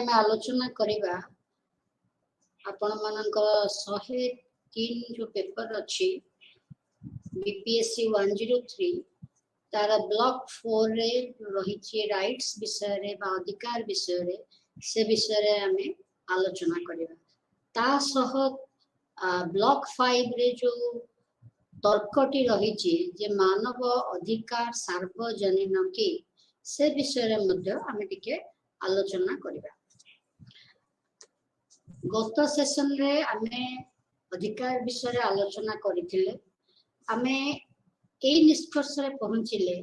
ଆମେ ଆଲୋଚନା କରିବା ଆପଣ ମାନଙ୍କର 103 जो पेपर अछि बीपीएससी 103 तार ब्लॉक 4 रे रही राइट्स विषय रे बा अधिकार विषय रे से विषय रे हमें आलोचना करिबा ता सह ब्लॉक 5 रे जो तर्कटी रही जे मानव अधिकार सार्वजनीन की से विषय रे मध्य हमें टिके आलोचना करिबा गत सेशन रे आमे अधिकार विषय रे आलोचना करिथिले आमे ए निष्कर्ष रे पहुंचिले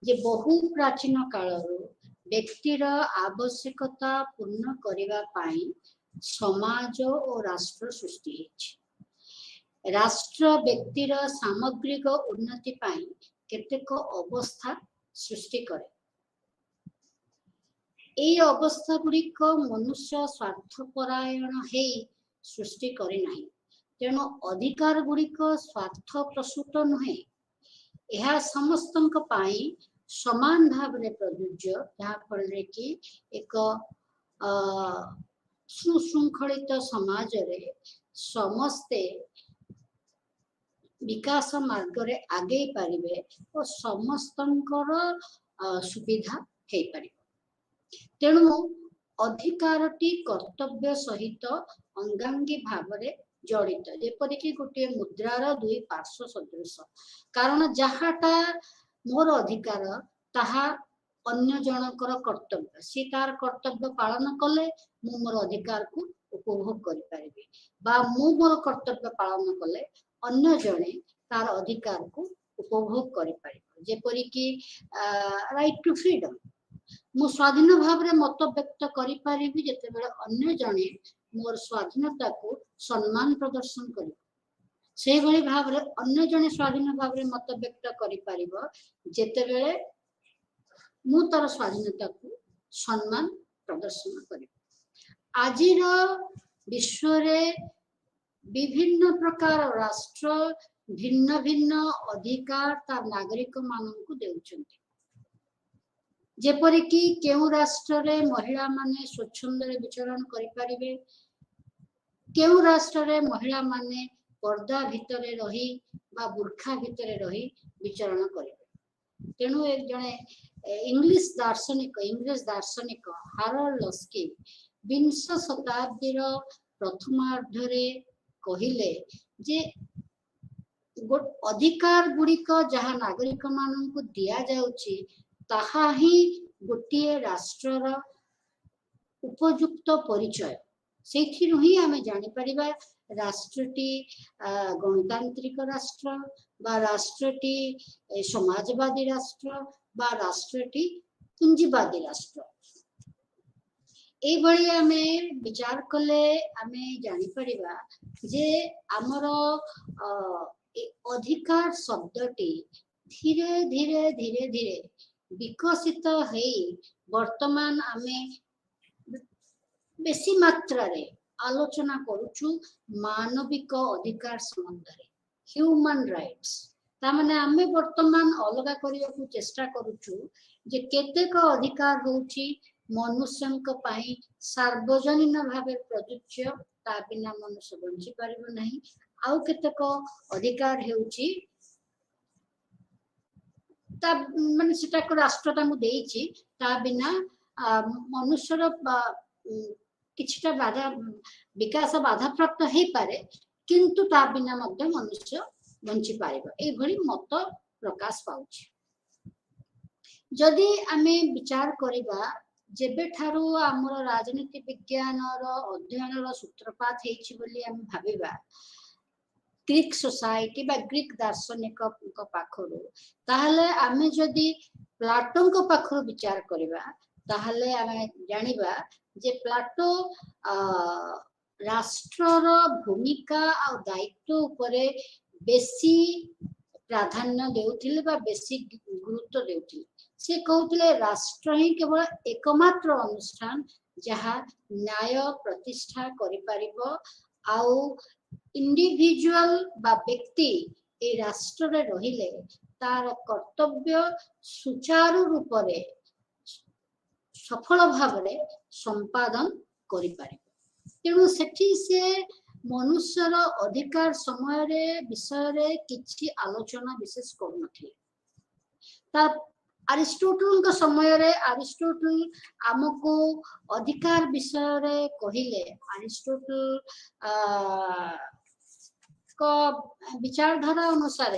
जे बहु प्राचीन कालरू व्यक्तिर आवश्यकता पूर्ण करिवा पाई समाज और राष्ट्र सृष्टि हेछि राष्ट्र व्यक्तिर सामग्रिक उन्नति पाई केतेक अवस्था सृष्टि करे এই অবস্থা গুড়িক মনুষ্য স্বার্থপরায়ণ হেই সৃষ্টি করে নাই তেণু ଅଧିକାର গুড়ିକ ସ୍ୱାର୍ଥ ପ୍ରସୂତ ନୁହେଁ ଏହା ସମସ୍ତଙ୍କ ପାଇଁ ସମାନ ଭାବରେ ପ୍ରଯୁଜ୍ୟ ଯାହା ଫଳରେ କି ଏକ ସୁଶୃଙ୍ଖଳିତ ସମାଜରେ ସମସ୍ତେ ବିକାଶ ମାର୍ଗରେ ଆଗେଇ ପାରିବେ ଓ ସମସ୍ତଙ୍କର ସୁବିଧା ହେଇ ପାରିବ तेणु अधिकारटी कर्तव्य सहित अंगांगी भावरे जड़ित जेपरिक गोटे मुद्रार दुई पार्श्व सदृश कारण जहाटा मोर अधिकार ताहा अन्य जनकर कर्तव्य सी तार कर्तव्य पालन कले मु मोर अधिकार को उपभोग करि परिबे बा मु मोर कर्तव्य पालन कले अन्य जने तार अधिकार को उपभोग करि परिबे जेपरिक राइट टू फ्रीडम मु स्वाधीन भाव रे मत व्यक्त करि परिबी जते बेले अन्य जने मोर स्वाधीनता को सम्मान प्रदर्शन करिबो सेहि भली भाव रे अन्य जने स्वाधीन भाव रे मत व्यक्त करि परिबो जते बेले मु तार स्वाधीनता को सम्मान प्रदर्शन करिबो आजिर विश्व रे विभिन्न प्रकार राष्ट्र भिन्न भिन्न अधिकार तार नागरिक मानन को देउछन्ति जेपरिक केउ राष्ट्र रे महिला माने स्वच्छंद रे विचरण करि परिबे केउ राष्ट्र रे महिला माने पर्दा भितरे रही बा बुर्खा भितरे रही विचरण करिबे तेनु एक जने इंग्लिश दार्शनिक हारोल्ड लस्की 20 शताब्दी रो प्रथमार्ध रे कहिले जे अधिकार गुड़िक जहाँ नागरिक मानन को दिया जाउची ताहा ही गोटे राष्ट्रर उपयुक्त परिचय सेथिरु ही आमे जानि परिबा राष्ट्रटी गणतांत्रिक राष्ट्र बा राष्ट्रटी समाजवादी राष्ट्र बा राष्ट्रटी पुंजीवादी राष्ट्र ए भली आमे विचार कले आमे जानि परिबा जे हमरो अधिकार शब्दटी धीरे धीरे धीरे धीरे विकसित है वर्तमान आमे बेसी मात्रा रे आलोचना करूछु मानविक अधिकार संबंध रे ह्यूमन राइट्स ता माने आमे वर्तमान अलगा करिया को चेष्टा करूछु जे केतेक अधिकार होउची मनुष्यंक पई सार्वजनीन भाबे प्रयुज्य ता बिना मनुष्य बंची परिबो नाही आउ केतेक अधिकार हेउची ता माने सेटा को राष्ट्रता मु देइची ता बिना मनुष्यर किछटा बाधा विकास बाधा प्राप्त हे पारे किंतु ता बिना मध्य मनुष्य बंची पारिबो ए भली मत प्रकाश पाउची जदि आमे विचार करिबा जेबे ठारू हमर राजनीति विज्ञान रो अध्ययन रो सूत्रपात हेछि बोली हम भाबिबा ग्रीक सोसाइटी बा ग्रीक दार्शनिक को पाखरु ताहले आमे जदि प्लाटो को पाखरु विचार करिबा ताहले आमे जानिबा जे प्लाटो राष्ट्रर भूमिका आ दायित्व उपरे बेसी प्राधान्य देउथिले बा बेसी गुरुत्व देउथिले से कहउथिले राष्ट्र ही केवल एकमात्र अनुष्ठान जहा न्याय प्रतिष्ठा करि परिबो आउ इंडिविजुअल बा व्यक्ति ए राष्ट्र रे रहिले तार कर्तव्य सुचारू रूप रे सफल भाव में संपादन करि पारिबो। तेणु सेठी से मनुष्यर अधिकार समय रे विषय रे किछि आलोचना विशेष करू नथिले। ता अरिस्टोटल का समय रे अरिस्टोटल आमको अधिकार विषय रे कहिले। अरिस्टोटल को विचारधारा अनुसार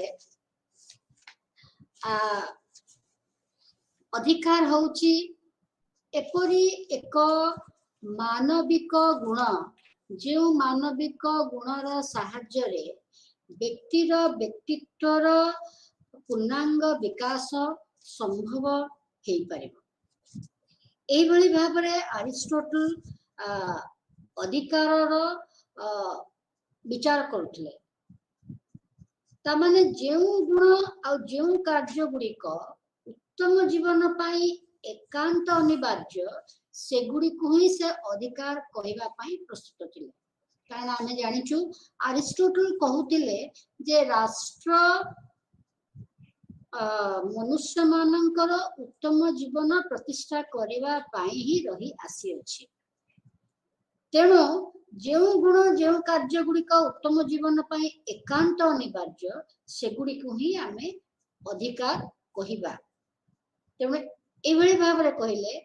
अधिकार होउची एपरी एक मानविक गुण जो मानविक गुणर साहाय्य रे व्यक्तिर व्यक्तित्वर पूर्णांग विकास संभव हेई परिबो। एई भली भाबरे अरिस्टोटल अधिकारर विचार करथिले। ता माने जेउ गुण आ जेउ कार्य गुड़िक उत्तम जीवन पाई एकांत अनिवार्य सेगुड़ी को ही से अधिकार कहवा पाई प्रस्तुत थिले। कारण आमे जानिचु अरिस्टोटल कहूतिले जे राष्ट्र मनुष्य मानकर उत्तम जीवन प्रतिष्ठा करवा पाई ही रही आसी अछि। तेणु जेउ गुण जेउ कार्य गुड़िक उत्तम जीवन पाई एकांत अनिवार्य सेगुड़ी को ही आमे अधिकार कहिबा। तेणु एभली भाव रे कहिले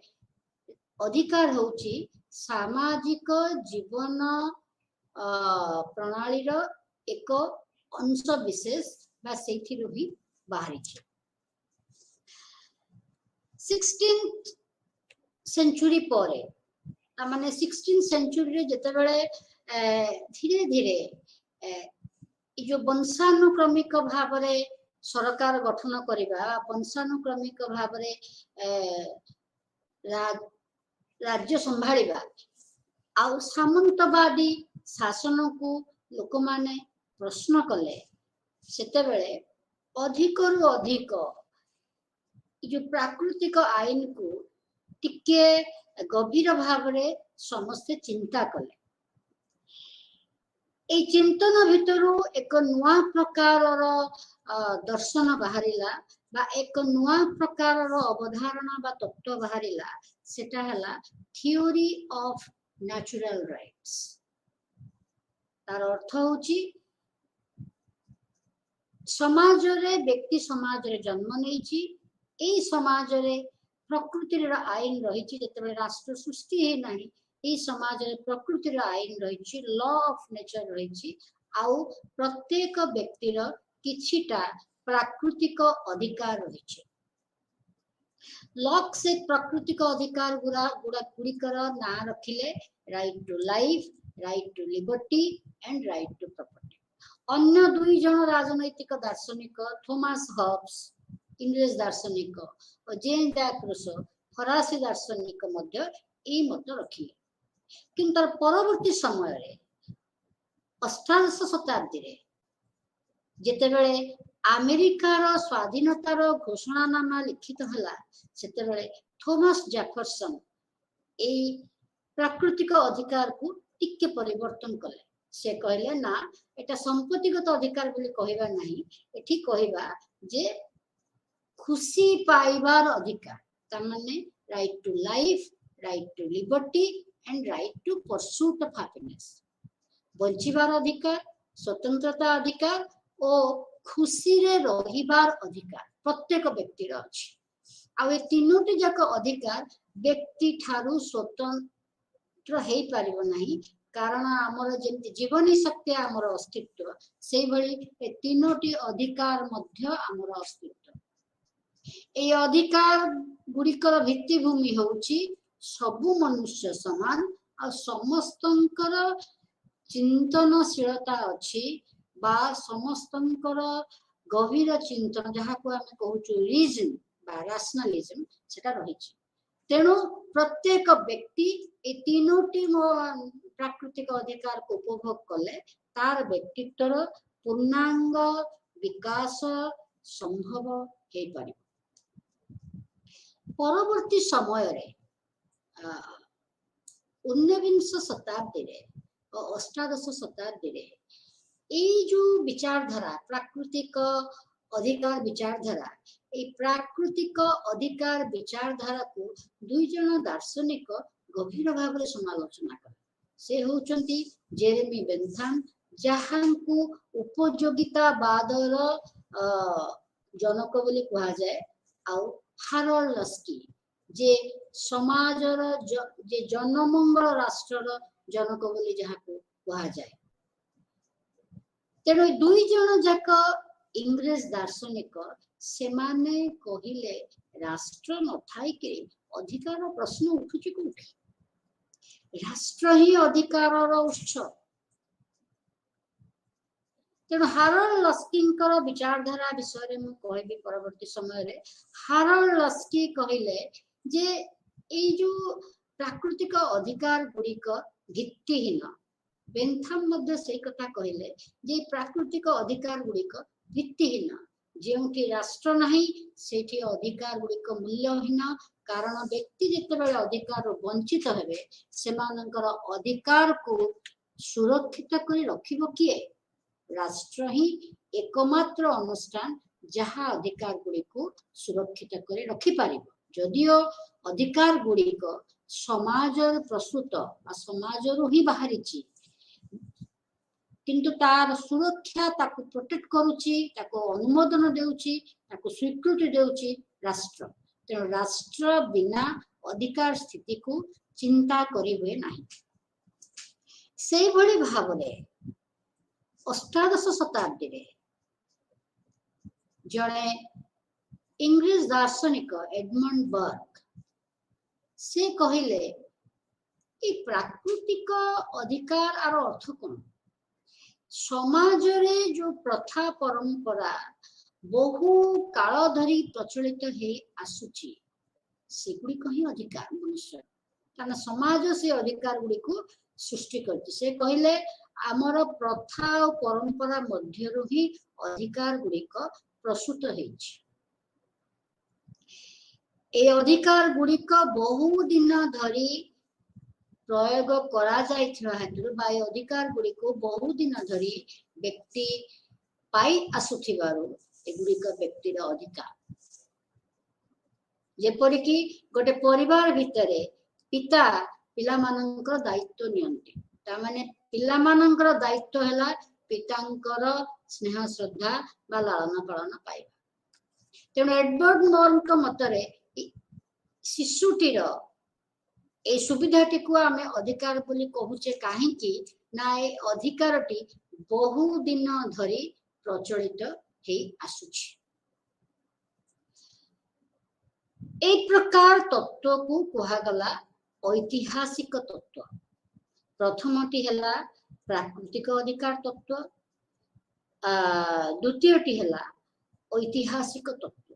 अधिकार होउची सामाजिक जीवन प्रणाली रो एक अंश विशेष बा सेथिरु भी बाहरी छे। 16th सेंचुरी परे माने 16th सेंचुरी रे जते बेले धीरे धीरे जो वंशानुक्रमिक भाव रे सरकार गठन करिबा वंशानुक्रमिक भाव रे राज्य संभाळिबा आ सामंतवादी शासन को लोक माने प्रश्न कले सेते बेले अधिक रु अधिक जो प्राकृतिक आईन को टिके गभीर भाव रे समस्त चिंता कले। ए चिंतन भितरु एक नुआ प्रकार दर्शन बाहरिला बा एक नुआ प्रकार अवधारणा बा तत्व बाहरिला सेटा हला थ्योरी ऑफ नेचुरल राइट्स। तार अर्थ होची समाज रे व्यक्ति समाज रे जन्म नैची एई समाज रे प्रकृति रे आईन रहिची जेतेबे राष्ट्र सृष्टि हे नाही एई समाज रे प्रकृति रे आईन रहिची लॉ ऑफ नेचर रहिची आउ प्रत्येक व्यक्ति रो किछिटा प्राकृतिक अधिकार रहिची। लॉक से प्राकृतिक अधिकार गुड़िकर ना रखिले right to life, right to liberty and right to property. अन्य दुई जन राजनैतिक दार्शनिक थॉमस हॉब्स इंग्लिश दार्शनिक और जेन जैक रूसो फरासी दार्शनिक मध्य ए मत रखिले। किंतु परवर्ती समय रे 18 शताब्दी रे जेतेबेले अमेरिकार स्वाधीनतार घोषणानामा लिखित हला सेतेबेले थॉमस जेफरसन ए प्राकृतिक अधिकार को टिके परिवर्तन कले। से कहले ना एटा संपत्तिगत अधिकार बोली कहबा नहीं, एठी कहबा जे खुशी पाइबार अधिकार तमाने right to life, right to liberty and right to pursuit of happiness. बंचिबार अधिकार, स्वतंत्रता अधिकार और खुशी रे रहिबार अधिकार प्रत्येक व्यक्ति रो अछि। आ ए तीनोटी जाक अधिकार व्यक्ति ठारू स्वतंत्र हेई पारिबो नाही, कारण हमर जेंति जीवनी शक्ति हमर अस्तित्व से भली ए तीनोटी अधिकार मध्य हमर अस्तित्व। ए अधिकार गुड़िकर भित्तिभूमि होउची सबु मनुष्य समान आ समस्तंकर चिंतनशीलता अछि बा समस्तंकर गभीर चिंतन जहा को हम कहूचु रीजन बा रैशनलिज्म सेटा रहिछि। तेणु प्रत्येक व्यक्ति ए तीनोटी प्राकृतिक अधिकार को उपभोग कले तार व्यक्तित्वर पूर्णांग विकास संभव हे पारि। परवर्ती समय रे 19 शताब्दी रे और 18 शताब्दी रे ए जो विचारधारा प्राकृतिक अधिकार विचारधारा प्राकृतिक अधिकार विचारधारा को दुई जन दार्शनिक गभीर भाव में समालोचना कर से होचंती जेरेमी बेंथम जहांकु उपयोगितावादर जनक बोली कहा जाए आउ हारोल्ड लस्की जे समाजर जे जनमंगल राष्ट्रर जनक बोली जहाको कहा जाए तेणु दुई जन जाक इंग्रेज दार्शनिक से माने कहिले राष्ट्र न थाई के अधिकार प्रश्न उठुची कोठी राष्ट्र ही अधिकार उत्स तेणु हारोल्ड लस्कींकर विचारधारा विषय में कहबी परवर्ती समय रे हारोल्ड लस्की कहिले जे ए जो प्राकृतिक अधिकार गुड़िक भित्तिहीन बेंथम मध्य से कथा कहले जे प्राकृतिक अधिकार गुड़िक भित्तिहीन जेउठी राष्ट्र नहीं सेठी अधिकार गुड़िक मूल्यहीन कारण व्यक्ति जितेबाला अधिकार वंचित हेबे सेमानंकर अधिकार को सुरक्षित करी रखिबो किए राष्ट्र ही एकमात्र अनुष्ठान जहाँ अधिकार गुड़िक सुरक्षित करी रखि पारिबो जदियो अधिकार गुड़िक समाज प्रसूत समाज ही बाहरी किंतु तार सुरक्षा ताको प्रोटेक्ट करूची ताको अनुमोदन देउची ताको स्वीकृति देउची राष्ट्र तेणु राष्ट्र बिना अधिकार स्थिति को चिंता करिबे नाही सेई भली भावरे अष्टादश शताब्दी रे जणे इंग्लिश दार्शनिक एडमंड बर्ग से कहिले कि प्राकृतिक अधिकार आर अर्थ कौन समाज रे जो प्रथा परंपरा बहु काल धरी प्रचलित हे आसुची सेगुड़ी कहीं अधिकार मनुष्य कारण समाज से अधिकार गुड़ी को सृष्टि करती से कहले आमर प्रथा और परंपरा मध्यरु ही अधिकार गुड़िक प्रसूत हेछि ए अधिकार गुड़िक बहु दिन धरी प्रयोग करा जाइथिबा हेतु बाय अधिकार गुड़िक बहु दिन धरी व्यक्ति पाई आसुथिबारु एगुड़िक व्यक्तिर अधिकार जेपरि कि गोटे परिवार भितरे पिता पिला मानकर दायित्व नियंती ता माने पिला मानकर दायित्व हैला पितांकर स्नेह श्रद्धा बा लालन पालन पाइबा तेणु एडवर्ड मोर मतरे शिशुटीर ए सुविधाटी को आमे अधिकार बोली कहूचे काहेकि ना ए अधिकारटी बहु दिन धरी प्रचलित हे आसुछि एक प्रकार तत्व को कहागला ऐतिहासिक तत्व प्रथमटी हला प्राकृतिक अधिकार तत्व द्वितीयटी हला ऐतिहासिक तत्व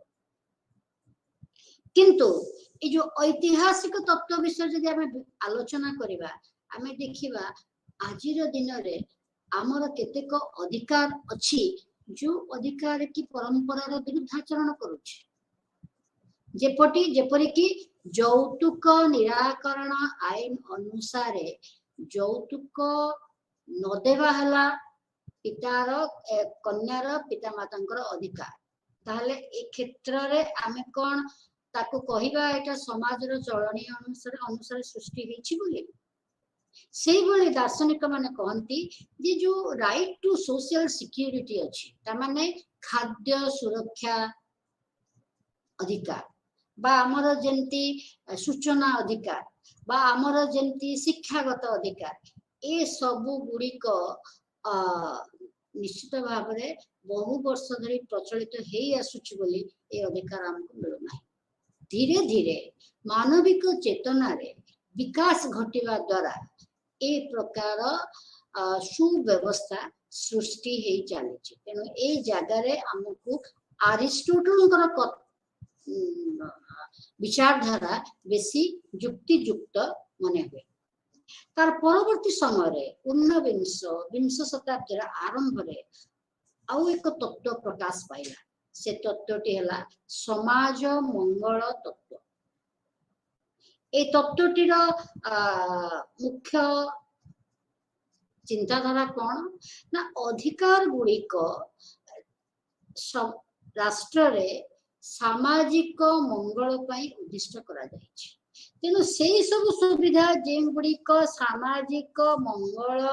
किंतु ये जो ऐतिहासिक तत्व विषय जदि आमे आलोचना करिबा आमे देखिबा आजिर दिन रे आमर केतेक अधिकार अछि जो अधिकार की परंपरार विरुद्धाचरण करूछि जेपरि कि यौतुक निराकरण आईन अनुसार यौतुक नदेवा हला पितार कन्यार पिता मातांकर अधिकार ताहले ए क्षेत्र रे आमे कोन ताको कहिबा एटा समाजर चलनी अनुसार सृष्टि हेछि बोली सेही बोली दार्शनिक माने कहंती जे जो राइट टू सोशल सिक्योरिटी अछि ता माने खाद्य सुरक्षा अधिकार बा हमर जेंती सूचना अधिकार बा हमर जेंती शिक्षागत अधिकार ए सबु गुडी को निश्चित भाव रे बहु वर्ष धरि प्रचलित हेई आसुछि बोली ए अधिकार हमको मिलु नाही धीरे धीरे मानविक चेतना रे विकास घटिवा द्वारा ए प्रकार सुव्यवस्था सृष्टि हे चली तेणु ए जगह रे हमको अरिस्टोटल विचारधारा बेसी युक्तियुक्त मने हुए तार परवर्ती समय रे विंश शताब्दी आरंभ रे आउ एक तत्व प्रकाश पाइला से तत्वटी हला समाज मंगल तत्व ए तत्वटीर मुख्य चिंताधारा कौन ना अधिकार गुड़िक राष्ट्र रे सामाजिक मंगल पाई उद्दिष्ट करा जायछि तेनु सेई सब सुविधा जे गुड़िक सामाजिक मंगल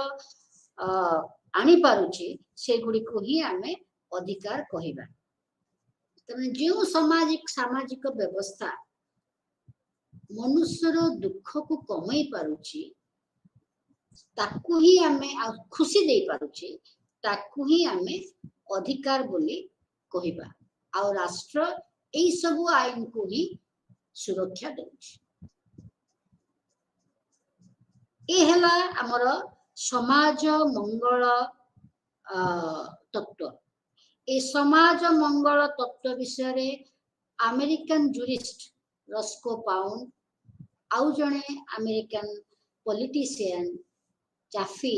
आनी पारुछि से गुड़िक ही आमे अधिकार कहिबा तने जो सामाजिक व्यवस्था मनुष्यर दुख को कमई पारुछि ताकू ही आमे खुशी दे पारुछि ताकू ही आमे अधिकार बोली कहिबा आ राष्ट्र एई सब आईन को ही सुरक्षा देउछि ए हला हमर समाज मंगल तत्व ए समाज मंगल तत्व विषय रे अमेरिकन जूरिस्ट रस्को पाउंड आउ जने अमेरिकन पॉलिटिशियन चाफी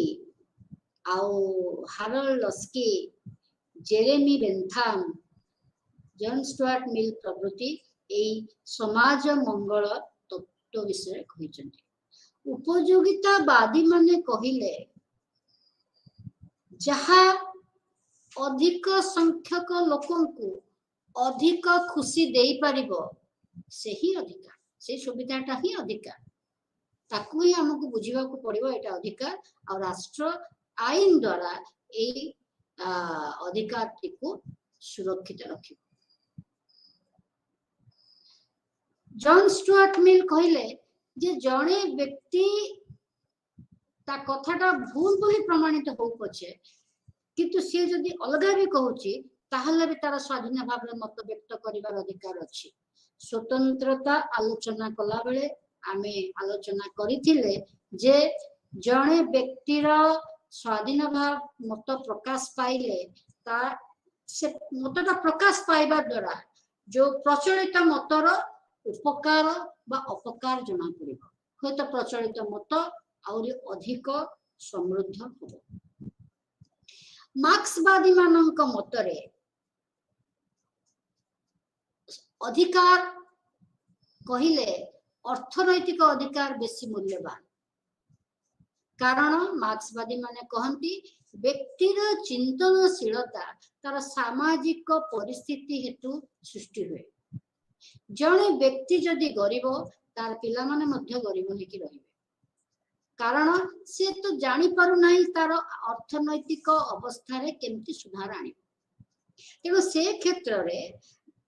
आउ Harold Laski Jeremy Bentham John Stuart Mill प्रभृति ए समाज मंगल तत्व विषय कहिसंती उपयोगितावादी माने कहिले जहा अधिक संख्यक लोकन को अधिक खुशी देई परिबो सेही अधिकार से सुविधाटा ही अधिकार ताकू ही हमको बुझिबा को पड़िबो एटा अधिकार और राष्ट्र आईन द्वारा ए अधिकार को सुरक्षित रखिबो जॉन स्टुअर्ट मिल कहिले जे जणे व्यक्ति ता कथाटा भूल बोली प्रमाणित हो पछे किंतु से जदि अलगा भी कहूची ताहले भी तार स्वाधीन भाव मत व्यक्त करिवार अधिकार अछि स्वतंत्रता आलोचना कला बेले आमे आलोचना करिथिले जे जणे व्यक्तिर स्वाधीन भाव मत प्रकाश पाइले ता से मतटा प्रकाश पाइबा द्वारा जो प्रचलित मतर उपकार बा अपकार जना पड़िबो होय तो प्रचलित मत आउरी अधिक समृद्ध होबो मार्क्सवादी मानक मतरे अधिकार कहिले अर्थनैतिक अधिकार बेसी मूल्यवान कारण मार्क्सवादी माने कहंती व्यक्तिर चिंतनशीलता तार सामाजिक परिस्थिति हेतु सृष्टि हुए जणे व्यक्ति जदि गरीब तार पिला माने मध्य गरीब हेकि रहिबे कारण से तो जानी पारु नाही तार अर्थनैतिक अवस्था रे केमती सुधार आनी तेणु से क्षेत्र रे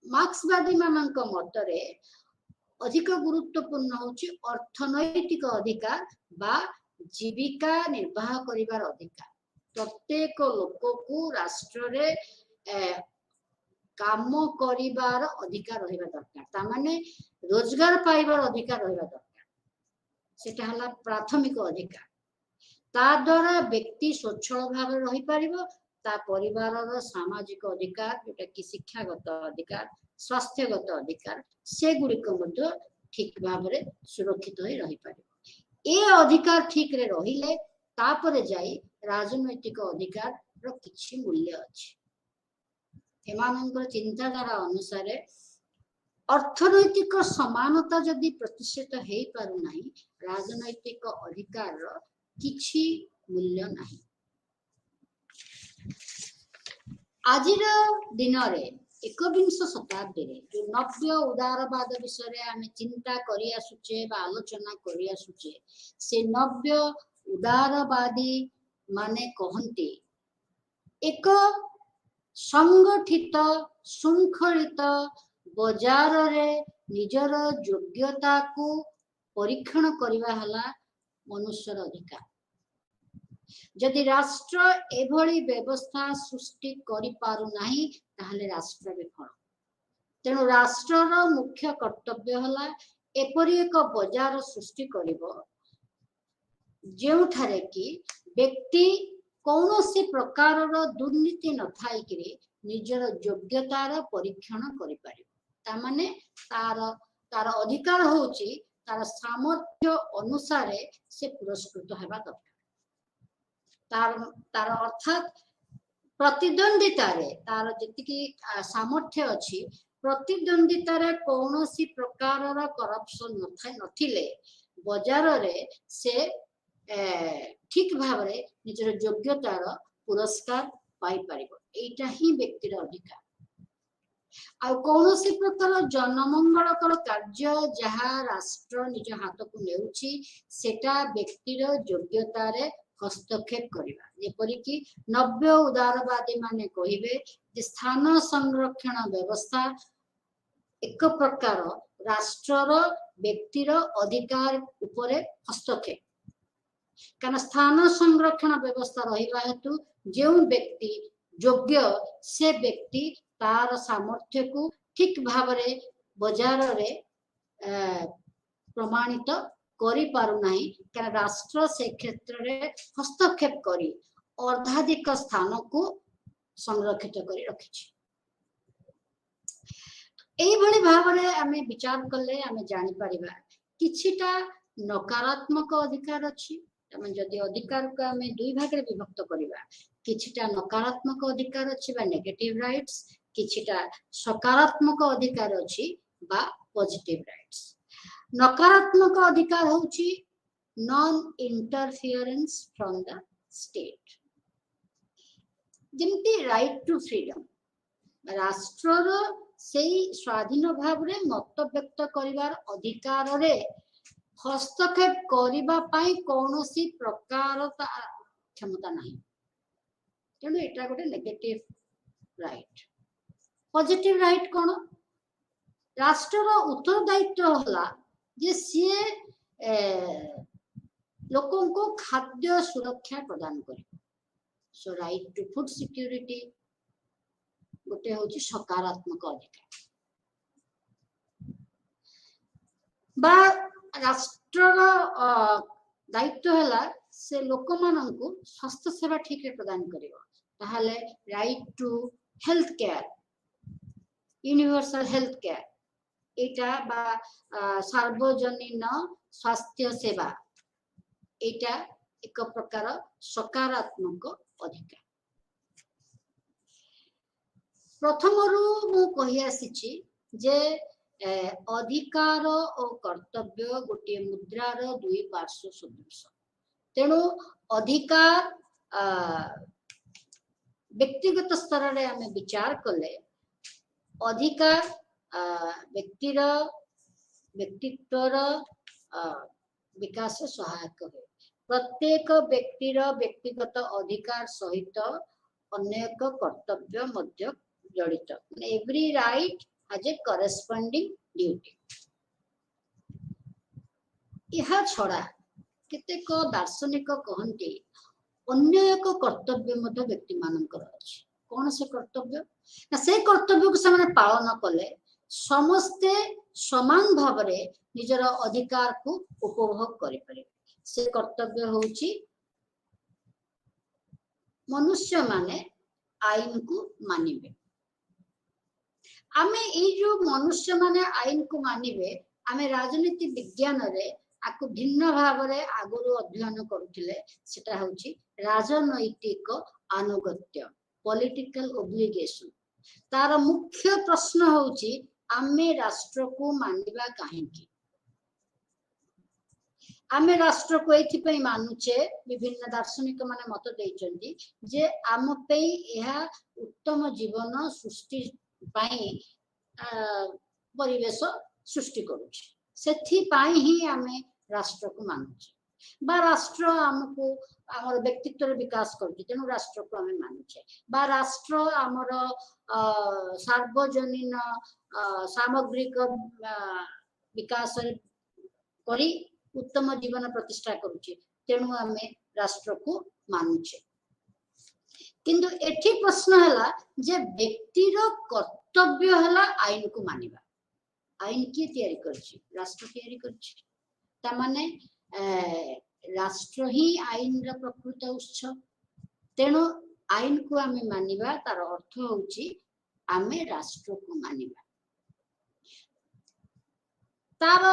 मार्क्सवादी मानक मतरे अधिक गुरुत्वपूर्ण होची अर्थनैतिक अधिकार बा जीविका निर्वाह करिवार अधिकार प्रत्येक लोक को राष्ट्र रे काम करिवार अधिकार रहिबा दरकार ता माने रोजगार पाइबार अधिकार रहिबा दरकार सेटा हला प्राथमिक अधिकार ता द्वारा व्यक्ति स्वच्छल भाव रही पारिबो ता परिवार रो सामाजिक अधिकार जेटा कि शिक्षागत अधिकार स्वास्थ्यगत अधिकार से गुडी को मध्य ठीक भाव रे सुरक्षित होई रही पारिबो ए अधिकार ठीक रे रहिले ता परे जाई राजनैतिक अधिकार रो किछि मूल्य अछि एमानंकर चिंताधारा अनुसार अर्थनैतिक समानता जदि प्रतिष्ठित हेई पारु नाही राजनैतिक अधिकार रो किछि मूल्य नाही आजिर दिन रे 21 शताब्दी रे जो नव्य उदारवाद विषय रे आमे चिंता करिया सुचे बा आलोचना करिया सुचे से नव्य उदारवादी माने कहंती एक संगठित शृंखलित बाजार रे निजर योग्यता को परीक्षण करिवा हला मनुष्यर अधिकार जदि राष्ट्र एभली व्यवस्था सृष्टि करि पारु नाही ताहले राष्ट्र विफल तेणु राष्ट्र रो मुख्य कर्तव्य हला एपरि एक बाजार सृष्टि करिवो जेउठारे कि व्यक्ति कौनसी प्रकार रो दुर्नीति न थाई कि निजर योग्यतार परीक्षण करि पारिबो ता माने तार अधिकार होची तार सामर्थ्य अनुसार से पुरस्कृत हेबा दरकार तार अर्थात प्रतिद्वंदिता रे तार जतिकी सामर्थ्य अछि प्रतिद्वंदिता रे कौनसी प्रकार रो करप्शन नथिले बाजार रे से ठीक भाव रे निजर योग्यतार पुरस्कार पाई परिबो एटा ही व्यक्तिर अधिकार ଆଉ କୌଣସି ପ୍ରକାର ଜନମଙ୍ଗଳକର କାର୍ଯ୍ୟ ଯାହା ରାଷ୍ଟ୍ର ନିଜ ହାତକୁ ନେଉଛି ସେଟା ବ୍ୟକ୍ତିର ଯୋଗ୍ୟତାରେ ହସ୍ତକ୍ଷେପ କରିବା। ଯେପରିକି ନବ୍ୟ ଉଦାରବାଦୀ ମାନେ କହିବେ ଯେ ସ୍ଥାନ ସଂରକ୍ଷଣ ବ୍ୟବସ୍ଥା ଏକ ପ୍ରକାର ରାଷ୍ଟ୍ରର ବ୍ୟକ୍ତିର ଅଧିକାର ଉପରେ ହସ୍ତକ୍ଷେପ। କାରଣ ସ୍ଥାନ ସଂରକ୍ଷଣ ବ୍ୟବସ୍ଥା ରହିବା ହେତୁ ଯେଉଁ ବ୍ୟକ୍ତି ଯୋଗ୍ୟ ସେ ବ୍ୟକ୍ତି ତାର ସାମର୍ଥ୍ୟକୁ ଠିକ ଭାବରେ ବଜାରରେ ପ୍ରମାଣିତ କରିପାରୁନାହିଁ, କାରଣ ରାଷ୍ଟ୍ର ସେ କ୍ଷେତ୍ରରେ ହସ୍ତକ୍ଷେପ କରି ଅର୍ଦ୍ଧାଧିକ ସ୍ଥାନକୁ ସଂରକ୍ଷିତ କରି ରଖିଛି। এইଭଳି ଭାବରେ ଆମେ ବିଚାର କଲେ ଆମେ ଜାଣିପାରିବା କିଛିଟା ନକାରାତ୍ମକ ଅଧିକାର ଅଛି। ଆମେ ଯଦି ଅଧିକାରକୁ ଆମେ ଦୁଇ ଭାଗରେ ବିଭକ୍ତ କରିବା, କିଛିଟା ନକାରାତ୍ମକ ଅଧିକାର ଅଛି ବା ନେଗେଟିଭ ରାଇଟ୍ସ, କିଛିଟା ସକାରାତ୍ମକ ଅଧିକାର ଅଛି ବା ପଜିଟିଭ ରାଇଟ୍ସ। ନକାରାତ୍ମକ ଅଧିକାର ହେଉଛି non interference from the state, ଯେମିତି ରାଇଟ୍ ଟୁ ଫ୍ରିଡମ୍, ରାଷ୍ଟ୍ରର ସେଇ ସ୍ୱାଧୀନ ଭାବରେ ମତ ବ୍ୟକ୍ତ କରିବାର ଅଧିକାରରେ ହସ୍ତକ୍ଷେପ କରିବା ପାଇଁ କୌଣସି ପ୍ରକାର କ୍ଷମତା ନାହିଁ। ତେଣୁ ଏଟା ଗୋଟେ ନେଗେଟିଭ ରାଇଟ୍। ପଜିଟିଭ ରାଇଟ୍ କ'ଣ? ରାଷ୍ଟ୍ରର ଉତ୍ତରଦାୟିତ୍ୱ ହେଲା ଯେ ସିଏ ଲୋକଙ୍କୁ ଖାଦ୍ୟ ସୁରକ୍ଷା ପ୍ରଦାନ କରିବ। So right to food security ଗୋଟେ ହେଉଛି ସକାରାତ୍ମକ ଅଧିକାର। ବା ରାଷ୍ଟ୍ରର ଦାୟିତ୍ୱ ହେଲା ସେ ଲୋକମାନଙ୍କୁ ସ୍ୱାସ୍ଥ୍ୟ ସେବା ଠିକରେ ପ୍ରଦାନ କରିବ। ତାହେଲେ right to health care, universal health care, ଏଇଟା ବା ସାର୍ବଜନୀନ ସ୍ୱାସ୍ଥ୍ୟ ସେବା, ଏଇଟା ଏକ ପ୍ରକାର ସକାରାତ୍ମକ ଅଧିକାର। ପ୍ରଥମରୁ ମୁଁ କହି ଆସିଛି ଯେ ଅଧିକାର ଓ କର୍ତ୍ତବ୍ୟ ଗୋଟିଏ ମୁଦ୍ରାର ଦୁଇ ପାର୍ଶ୍ୱ ସଦୃଶ। ତେଣୁ ଅଧିକାର ବ୍ୟକ୍ତିଗତ ସ୍ତରରେ ଆମେ ବିଚାର କଲେ ଅଧିକାର ବ୍ୟକ୍ତିତ୍ୱର ବିକାଶ ସହାୟକ ହୁଏ। ପ୍ରତ୍ୟେକ ବ୍ୟକ୍ତିର ବ୍ୟକ୍ତିଗତ ଅଧିକାର ସହିତ ଅନ୍ୟ ଏକ କର୍ତ୍ତବ୍ୟ ମଧ୍ୟ ଜଡ଼ିତ। Every right has a corresponding duty. ଏହା ଛଡ଼ା କେତେକ ଦାର୍ଶନିକ କହନ୍ତି ଅନ୍ୟ ଏକ କର୍ତ୍ତବ୍ୟ ମଧ୍ୟ ବ୍ୟକ୍ତିମାନଙ୍କର ଅଛି। କ'ଣ ସେ କର୍ତ୍ତବ୍ୟ? ନା ସେ କର୍ତ୍ତବ୍ୟକୁ ସେମାନେ ପାଳନ କଲେ ସମସ୍ତେ ସମାନ ଭାବରେ ନିଜର ଅଧିକାରକୁ ଉପଭୋଗ କରିପାରିବେ। ସେ କର୍ତ୍ତବ୍ୟ ହେଉଛି ମନୁଷ୍ୟମାନେ ଆଇନକୁ ମାନିବେ। ଆମେ ଏଇ ଯୋଉ ମନୁଷ୍ୟମାନେ ଆଇନକୁ ମାନିବେ, ଆମେ ରାଜନୀତି ବିଜ୍ଞାନରେ ଆକୁ ଭିନ୍ନ ଭାବରେ ଆଗରୁ ଅଧ୍ୟୟନ କରୁଥିଲେ। ସେଟା ହେଉଛି ରାଜନୈତିକ ଆନୁଗତ୍ୟ, ପଲିଟିକାଲ ଓବ୍ଲିଗେସନ। ତାର ମୁଖ୍ୟ ପ୍ରଶ୍ନ ହେଉଛି ଆମେ ରାଷ୍ଟ୍ରକୁ ମାନିବା କାହିଁକି? ଆମେ ରାଷ୍ଟ୍ରକୁ ଏଇଥିପାଇଁ ମାନୁଛେ, ବିଭିନ୍ନ ଦାର୍ଶନିକ ମାନେ ମତ ଦେଇଛନ୍ତି ଯେ ଆମ ପାଇଁ ଏହା ଉତ୍ତମ ଜୀବନ ସୃଷ୍ଟି ପାଇଁ ପରିବେଶ ସୃଷ୍ଟି କରୁଛି। ସେଥିପାଇଁ ହିଁ ଆମେ ରାଷ୍ଟ୍ରକୁ ମାନୁଛେ। ବା ରାଷ୍ଟ୍ର ଆମକୁ ଆମର ବ୍ୟକ୍ତିତ୍ୱର ବିକାଶ କରୁଛି, ତେଣୁ ରାଷ୍ଟ୍ରକୁ ଆମେ ମାନୁଛେ। ବା ରାଷ୍ଟ୍ର ଆମର ସାର୍ବଜନୀନ ସାମଗ୍ରିକ ବିକାଶରେ କରି ଉତ୍ତମ ଜୀବନ ପ୍ରତିଷ୍ଠା କରୁଛି, ତେଣୁ ଆମେ ରାଷ୍ଟ୍ରକୁ ମାନୁଛେ। କିନ୍ତୁ ଏଠି ପ୍ରଶ୍ନ ହେଲା ଯେ ବ୍ୟକ୍ତିର କର୍ତ୍ତବ୍ୟ ହେଲା ଆଇନକୁ ମାନିବା। ଆଇନ କିଏ ତିଆରି କରିଛି? ରାଷ୍ଟ୍ର ତିଆରି କରିଛି। ତାମାନେ ରାଷ୍ଟ୍ର ହିଁ ଆଇନର ପ୍ରକୃତ ଉତ୍ସ। ତେଣୁ ଆଇନକୁ ଆମେ ମାନିବା, ତାର ଅର୍ଥ ହେଉଛି ଆମେ ରାଷ୍ଟ୍ରକୁ ମାନିବା। ତାର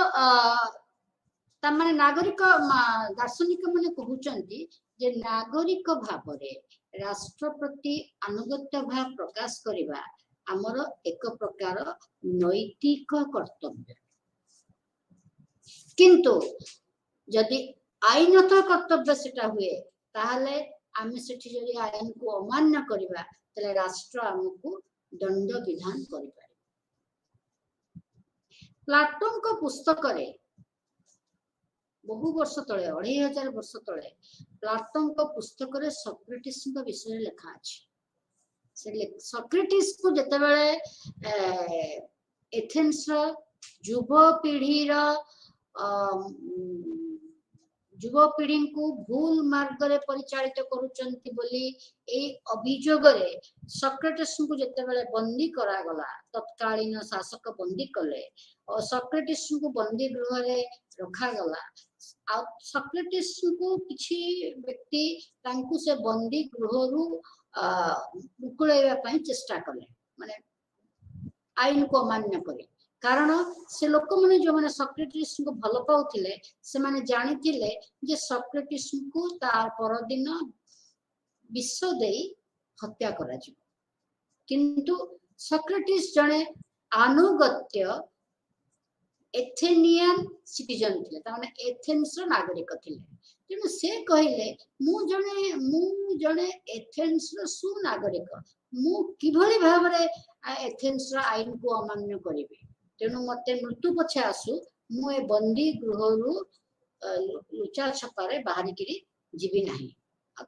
ତାମାନେ ନାଗରିକ ଦାର୍ଶନିକ ମାନେ କହୁଛନ୍ତି ଯେ ନାଗରିକ ଭାବରେ ରାଷ୍ଟ୍ର ପ୍ରତି ଆନୁଗତ୍ୟ ଭାବ ପ୍ରକାଶ କରିବା ଆମର ଏକ ପ୍ରକାର ନୈତିକ କର୍ତ୍ତବ୍ୟ। କିନ୍ତୁ ଯଦି ଆଇନତଃ କର୍ତ୍ତବ୍ୟ ସେଟା ହୁଏ, ତାହେଲେ ଆମେ ସେଠି ଯଦି ଆଇନକୁ ଅମାନ୍ୟ କରିବା, ତାହେଲେ ରାଷ୍ଟ୍ର ଆମକୁ ଦଣ୍ଡ ବିଧାନ କରିପାରିବ। प्लाटोन को पुस्तक रे बहु वर्ष तले 2500 वर्ष तले प्लाटोन को पुस्तक रे सॉक्रेटिस को विषय लिखा अछि से सॉक्रेटिस को जते बेले एथेंस युव पीढ़ी युवपीढ़ी को भूल मार्ग रे परिचालित करूचंती बोली ए अभियोग रे सॉक्रेटिस को जते बेले बंदी करा गला तत्कालीन शासक बंदी कले और सॉक्रेटिस को बंदी गृह रे रखा गला आ सॉक्रेटिस को किछि व्यक्ति तांकु से बंदी गृह रु मुकुळेवा पई चेष्टा कले माने आईन को अमान्य करे कारण से लोक माने जो माने सॉक्रेटिस को भल पाउथिले से माने जानिथिले जे सॉक्रेटिस को तार पर दिन विष देई हत्या करा जिवो किंतु सॉक्रेटिस जने अनुगत्य एथेनियन सिटीजन थिले ताने एथेंस रो नागरिक थिले तेनु से कहिले मु जने एथेंस रो सुनागरिक मु किभली भाबरे एथेंस रो आईन को अमान्य करिवे तेणु मते मृत्यु पछे आसु मु ए बंदी गृह रु लुचा छपारे बाहरी किरी जीवी नाही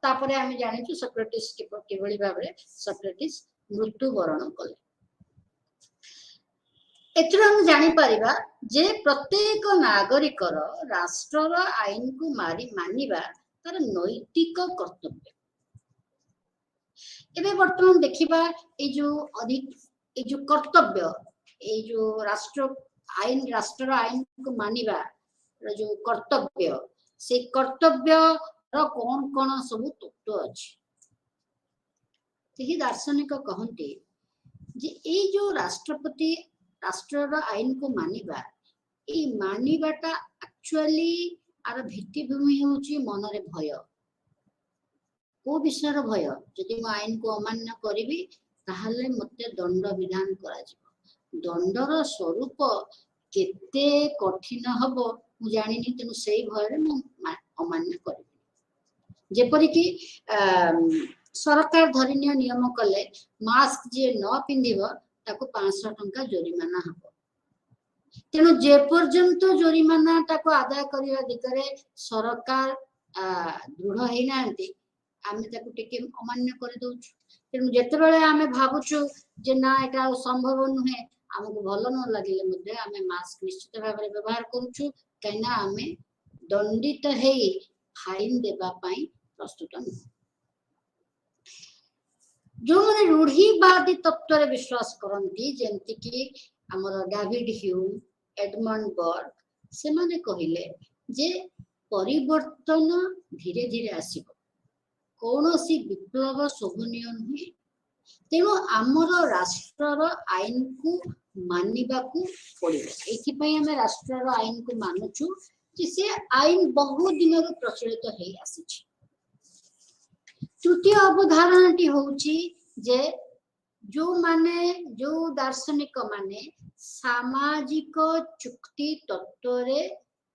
तापरे आमे जानिछु सॉक्रेटिस किभली भाबरे सॉक्रेटिस मृत्यु वरण कले एथरा हम जानि परिबा जे प्रत्येक नागरिक राष्ट्र आईन को मानिबा तार नैतिक कर्तव्य एबे वर्तमान देखिबा ए जो कर्तव्य ए जो राष्ट्र आईन को मानिबा जो कर्तव्य से कर्तव्य रो कौन सब तत्व अछि तेही दार्शनिक कहंती जे ए जो राष्ट्रपति राष्ट्र आईन को मानिबा ए मानिबाटा एक्चुअली आर भित्तिभूमि होची मन रे भय को विषय रो भय जदि म आईन को अमान्य करिवि ताहले मते दंड विधान करा जिवो दंडर स्वरूप केते कठिन हबो मु जानिनी तेनु सेही भय मु अमान्य करिवि जेपरि कि सरकार धरिनिय नियम कले मास्क जे न पिंदिबो ताको 500 टंका जोरिमाना हबो तेनु जे पर्यंत जोरिमाना ताको आदाय करिवा दिगरे सरकार दृढ़ हेइ नांती आमे ताको टिके अमान्य कर दउछु तेनु जेते बेले आमे भाबुछु जे ना एटा संभव नुहे हमको भल न लागिले मध्ये आमे मास्क निश्चित भाबरे व्यवहार करूछु कैना आमे दंडित हेइ फाइन देबा पई प्रस्तुत न जो माने रूढ़ीवादी तत्व रे विश्वास करंती जेंति कि हमर डेविड ह्यूम एडमंड बर्ग से माने कहिले जे परिवर्तन धीरे धीरे आसीबो कोनोसी विप्लव शोभनीय नुहे तेणु आमर राष्ट्र आईन को मानिबा को पड़िबो एथि पई हमें राष्ट्र आईन को मानुछु जे से आईन बहुत दिन रो प्रचलित हेइ आसीछि तृतीय अवधारणाटी होउची जे जो दार्शनिक माने सामाजिक चुक्ति तत्व रे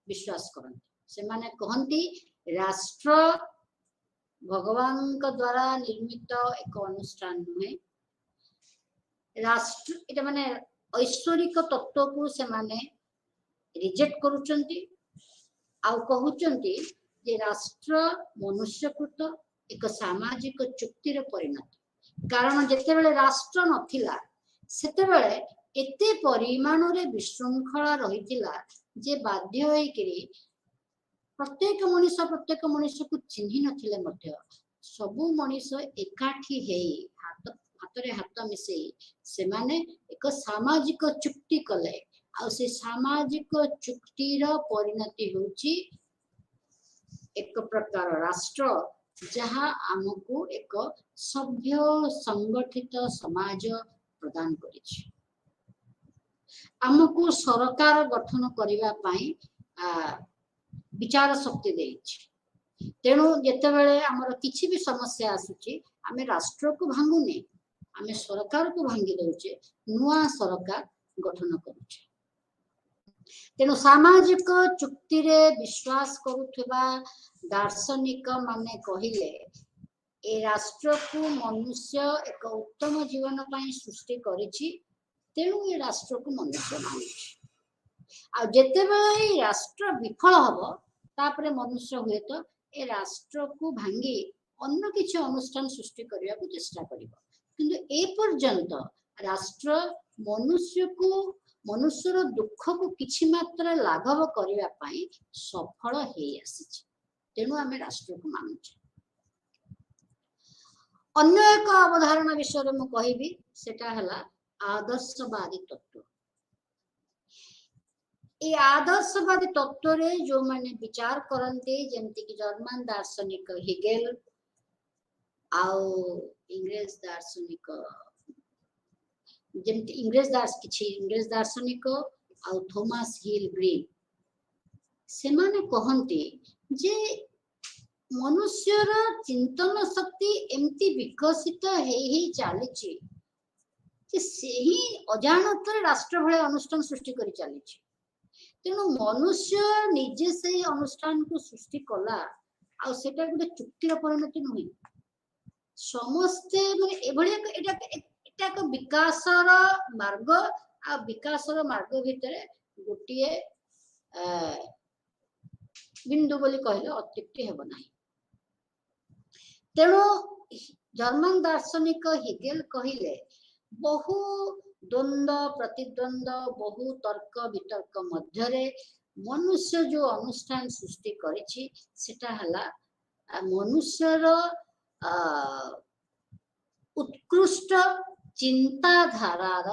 विश्वास करंती से माने कहंती राष्ट्र भगवान का द्वारा निर्मित एक अनुष्ठान नुहे राष्ट्र एटा माने ऐश्वरिक तत्व को से माने रिजेक्ट करूचंती आ कहउचंती जे राष्ट्र मनुष्यकृत एक सामाजिक चुक्ति रे परिणत कारण जेते बेले राष्ट्र नथिला सेते बेले एते परिमाण रे विशृंखला रहितिला जे बाध्य होई करी प्रत्येक मनुष्य को चिन्हि नथिले मध्य सबु मनुष्य एकाठी हेई हाथ रे हाथ मिसेई से माने एक सामाजिक चुक्ति कले आ से सामाजिक चुक्ति रो परिणति होची एक प्रकार राष्ट्र जहाँ आमको एक सभ्य संगठित समाज प्रदान करिछि आमको सरकार गठन करिवा पई विचार शक्ति देछि तेणु जेते बेले हमर किछि भी समस्या आसुछि आमे राष्ट्र को भांगुने आमे सरकार को भांगी दउचे नुआ सरकार गठन करूचे तेणु सामाजिक चुक्ति रे विश्वास करूथबा दार्शनिक माने कहिले ए राष्ट्र को मनुष्य एक उत्तम जीवन पई सृष्टि करिछि तेणु ए राष्ट्र को मनुष्य मानिछि आ जेतेबेले राष्ट्र विफल हबो तापरे मनुष्य हुए तो ए राष्ट्र को भांगी अन्य किसी अनुष्ठान सृष्टि करने को चेष्टा करिबो किंतु ए पर्यंत राष्ट्र मनुष्य को मनुष्यर दुख को किछि मात्रा लाघव करने पाई सफल हे आसी तेणु आमे राष्ट्र को मानुछे अन्य एक अवधारणा विषय में कहबी सेटा हला आदर्शवादी तत्व ए आदर्शवादी तत्व रे जो माने विचार करते जमती कि जर्मन दार्शनिक हेगेल आउ इंग्रेज दार्शनिक जमती इंग्रेज दार्शनिक आउ थॉमस हिल ग्रीन से माने कहते जे मनुष्यर चिंतन शक्ति एमती विकसित हे चली से ही अजाणत राष्ट्र भले अनुष्ठान सृष्टि कर चली तेणु मनुष्य निजे से अनुष्ठान को सृष्टि कला आ सेटा गोटे चुक्तिर परिणति नुहे समस्ते माने एटा एक विकासर मार्ग आ विकासर मार्ग भितर गोटे बिंदु बोली कहले अत्युक्ति हेब नाही तेणु जर्मन दार्शनिक हेगेल कहिले बहु द्वंद्व प्रतिद्वंद्व बहु तर्क वितर्क मध्य मनुष्य जो अनुष्ठान सृष्टि करिछि सेटा हला मनुष्यर उत्कृष्ट चिंताधारार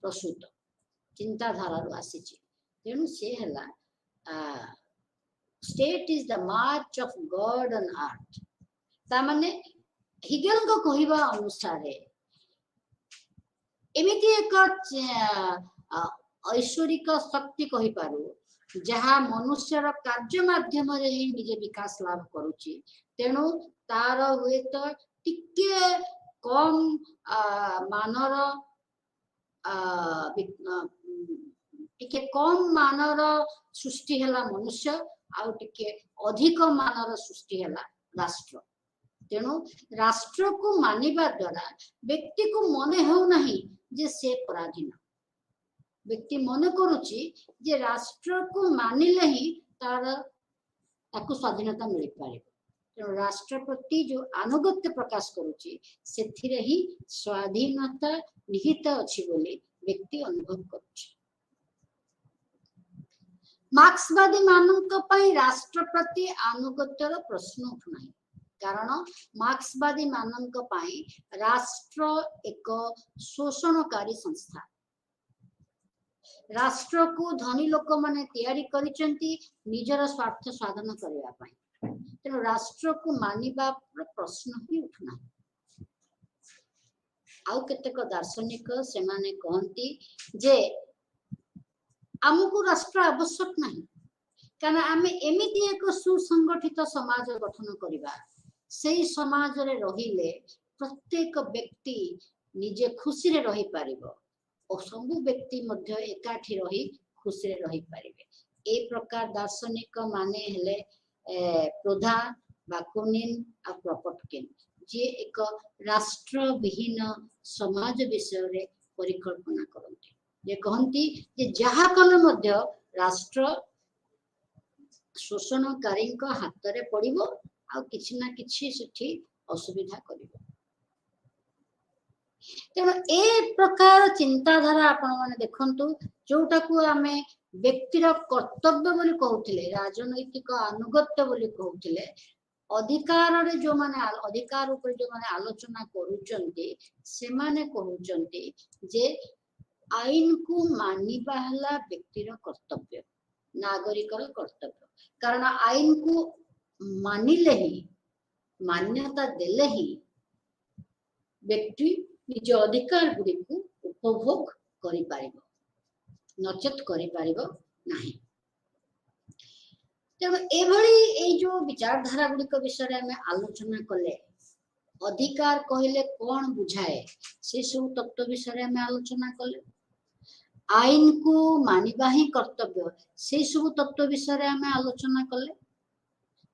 प्रसूत चिंताधारार आसीछि तेणु से हला state is the March of God on earth ता माने हिगेल को कहिबा अनुसार एमिति एक ऐश्वरिक शक्ति कहि पारू जहा मनुष्यर कार्य माध्यम रे ही निजे विकास लाभ करूची तेणु तार हुए तो टिके कम मानर टिके कम मानर सृष्टि हला मनुष्य आउ टिके अधिक मानर सृष्टि हला राष्ट्र तेणु राष्ट्र को मानिबा द्वारा व्यक्ति को मने हो नहीं जे से पराधीन व्यक्ति मन करुची जे राष्ट्र को मानिले ही तार ताकू स्वाधीनता मिल पारे तेणु राष्ट्र प्रति जो आनुगत्य प्रकाश करुची सेथिरे ही स्वाधीनता निहित अछि बोली व्यक्ति अनुभव करुची मार्क्सवादी मानक पई राष्ट्र प्रति आनुगत्यर प्रश्न उठुनाही कारण मार्क्सवादी मानक पई राष्ट्र एक शोषणकारी संस्था राष्ट्र को धनी लोक माने तैयारी करिसेंती निजर स्वार्थ साधन करबा पई तेणु राष्ट्र को मानिबा प्रश्न ही उठना आउ केतेक दार्शनिक से माने कहंती जे हमको राष्ट्र आवश्यक नहीं कारण आमे एमिति एक सुसंगठित समाज गठन करिबा सेही समाज रे रहिले प्रत्येक व्यक्ति निजे खुशी रे रही पारिबो और सब व्यक्ति मध्य एकाठी रही खुशी रे रही पारिबे ए प्रकार दार्शनिक माने हेले प्रोधा बाकुनिन आ प्रपटकिन जे एक राष्ट्र विहीन समाज विषय रे परिकल्पना करंती जे कहंती जे जहा कल मध्य राष्ट्र शोषणकारी हाथ रे पड़िबो आ किछि ना किछि सेठी असुविधा करिबो तेणु ए प्रकार चिंताधारा आपण माने देखंतु जोटा को आमे व्यक्तिर कर्तव्य बोली कहउथिले राजनैतिक अनुगत्य बोली कहउथिले अधिकार रे जो माने अधिकार ऊपर जो माने आलोचना करूचंती से माने कहउचंती जे आईन को मानिबा हला व्यक्तिर कर्तव्य नागरिकर कर्तव्य कारण आईन को मानिले ही मान्यता देले ही व्यक्ति निज अधिकार गुडी को उपभोग करि पारिबो नचेत करि पारिबो नाही तेणु एभली ए जो विचारधारा गुडी विषय में आलोचना कले अधिकार कहले कौन बुझाए से सब तत्व विषय में आलोचना कले आईन को मानिबा ही कर्तव्य से सब तत्व विषय में आलोचना कले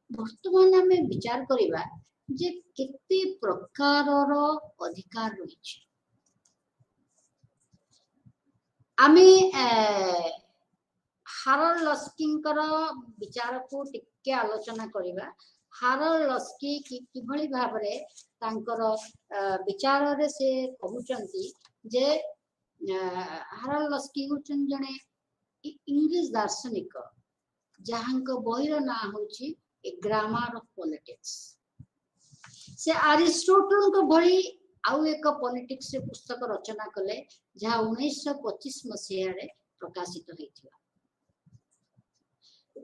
वर्तमान आम विचार करिबा जे केते प्रकारर अधिकार रही आमे हारोल्ड लस्कीଙ୍କର विचारକୁ ଟିକେ आलोचना କରିବା। हारोल्ड लस्की किभଳି भाବରେ तांकर विचार रे से कहउचंती जे हारोल्ड लस्की होचन जने इंग्लिश दार्शनिक जहांक बहिर ना होची ए ग्रामर ऑफ पॉलिटिक्स। से अरिस्टोटल को भली आउ एक पॉलिटिक्स रे पुस्तक रचना कले जहा 1925 मसीहा रे प्रकाशित होइथिला।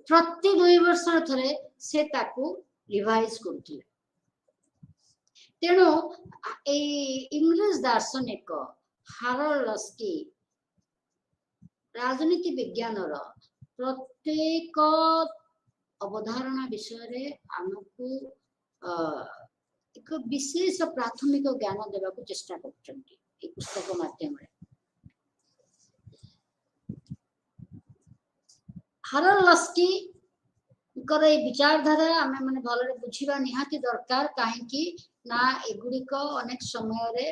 प्रति 2 वर्ष थरे से ताकू रिवाइज करथिले। तेणु ए इंग्लिश दार्शनिक हारोल्ड लस्की राजनीति विज्ञान रो प्रत्येक अवधारणा विषय रे हमकु एक विशेष प्राथमिक ज्ञान देवाकू चेष्टा करछन्ती ए पुस्तक माध्यम रे। हारोल्ड लस्की करे विचारधारा आमे माने भलरे बुझिबा निहाती दरकार काहेकि ना एगुड़िक अनेक समय रे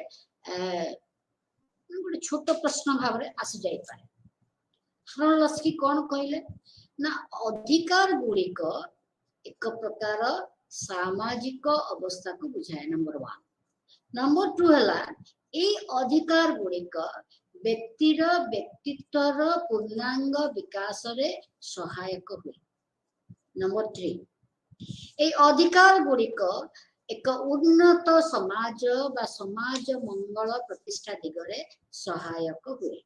गोटे छोट प्रश्न भाव रे आसी जाई पारे। हारोल्ड लस्की कोन कहले ना अधिकार गुड़िक एक प्रकार सामाजिक अवस्था को बुझाए नंबर 1। नंबर 2 हला ए अधिकार गुड़िक व्यक्तिर व्यक्तित्वर पूर्णांग विकास रे सहायक हुए। नंबर 3 ए अधिकार गुड़िक एक उन्नत समाज बा समाज मंगल प्रतिष्ठा दिगरे सहायक हुए।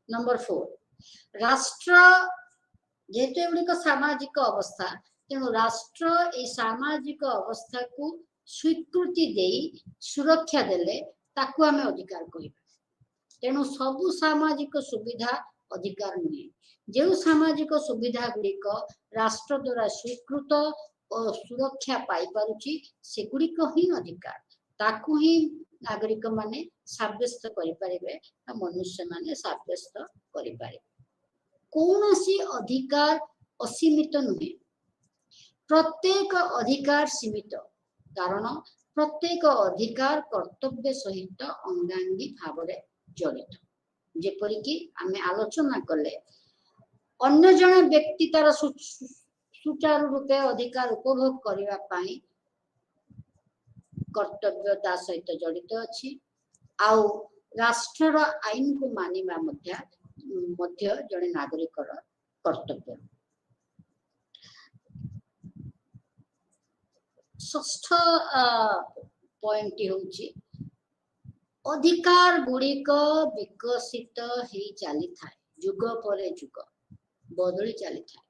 नंबर 4 राष्ट्र जेते गुड़िक सामाजिक अवस्था तेणु राष्ट्र ए सामाजिक अवस्था को स्वीकृति देई सुरक्षा देले ताकू आमे अधिकार कहिबा। तेणु सबु सामाजिक सुविधा अधिकार नुहे। जो सामाजिक सुविधा गुड़िक राष्ट्र द्वारा स्वीकृत और सुरक्षा पाई पारुची से गुड़िक ही अधिकार ताकू ही नागरिक माने साब्यस्त करि परिबे मनुष्य माने साब्यस्त करि परिबे। कौनसी अधिकार असीमित नुहे। प्रत्येक अधिकार सीमित कारण प्रत्येक अधिकार कर्तव्य सहित अंगांगी भाव रे जड़ित। जेपरिक आमे आलोचना कले अन्य जन व्यक्ति तार सुचारू रूपे अधिकार उपभोग करिवा पाई कर्तव्यता सहित जड़ित अछि। आउ राष्ट्र आईन को मानिबा मध्य जने नागरिक कर्तव्य। षष्ठ पॉइंट होची अधिकार गुड़िक विकसित ही चली थाए जुग परे जुग बदली चली थाए।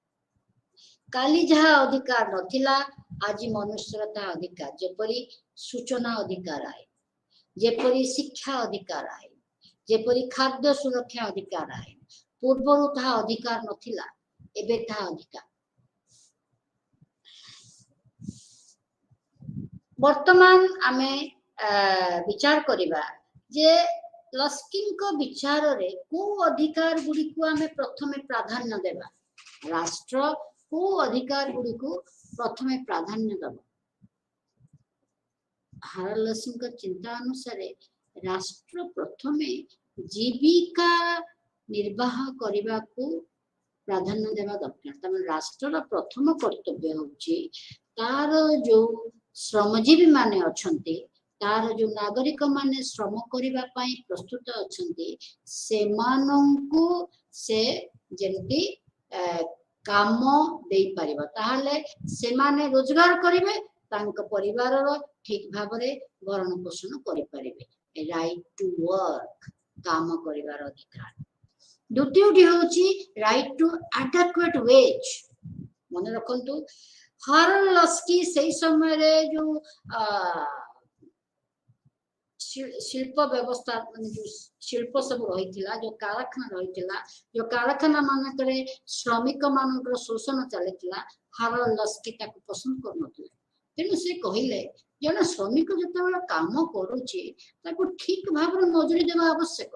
काली जहा अधिकार नथिला आज मनुष्य ता अधिकार जेपरी सूचना अधिकार आए जेपरी शिक्षा अधिकार आए जेपरी खाद्य सुरक्षा अधिकार आए पूर्वरु ता अधिकार नथिला एबे ता अधिकार। वर्तमान आमे विचार करिबा जे लस्की को विचार रे को अधिकार गुड़ी को आमे प्रथमे प्राधान्य देबा। राष्ट्र को अधिकार गुड़ी को प्रथमे प्राधान्य देबा। हारोल्ड लस्की को चिंता अनुसार राष्ट्र प्रथमे जीविका निर्वाह करबा को प्राधान्य देबा दरकार। तमे राष्ट्र प्रथम कर्तव्य होची तार जो श्रमजीवी माने अछंती तार जो नागरिक माने श्रम करिबा पाई प्रस्तुत अछंती से मानंकु से जेंती काम देई परिबा ताहाले से माने रोजगार करिवे तांक परिवार रो ठीक भाबरे भरण पोषण करि परिबे। राइट टू वर्क काम करिवार अधिकार। द्वितीयटी होची राइट टू एडेक्वेट वेज। मन रखंतु हारोल्ड लस्की से समय रे जो शिल्प व्यवस्था जो शिल्प सब रही जो कारखाना रही जो कारखाना मानक श्रमिक मान शोषण चली हारोल्ड लस्की ताको पसंद कर तेणु से कहले जन श्रमिक जिते काम करुचे ठीक भाव मजूरी देवा आवश्यक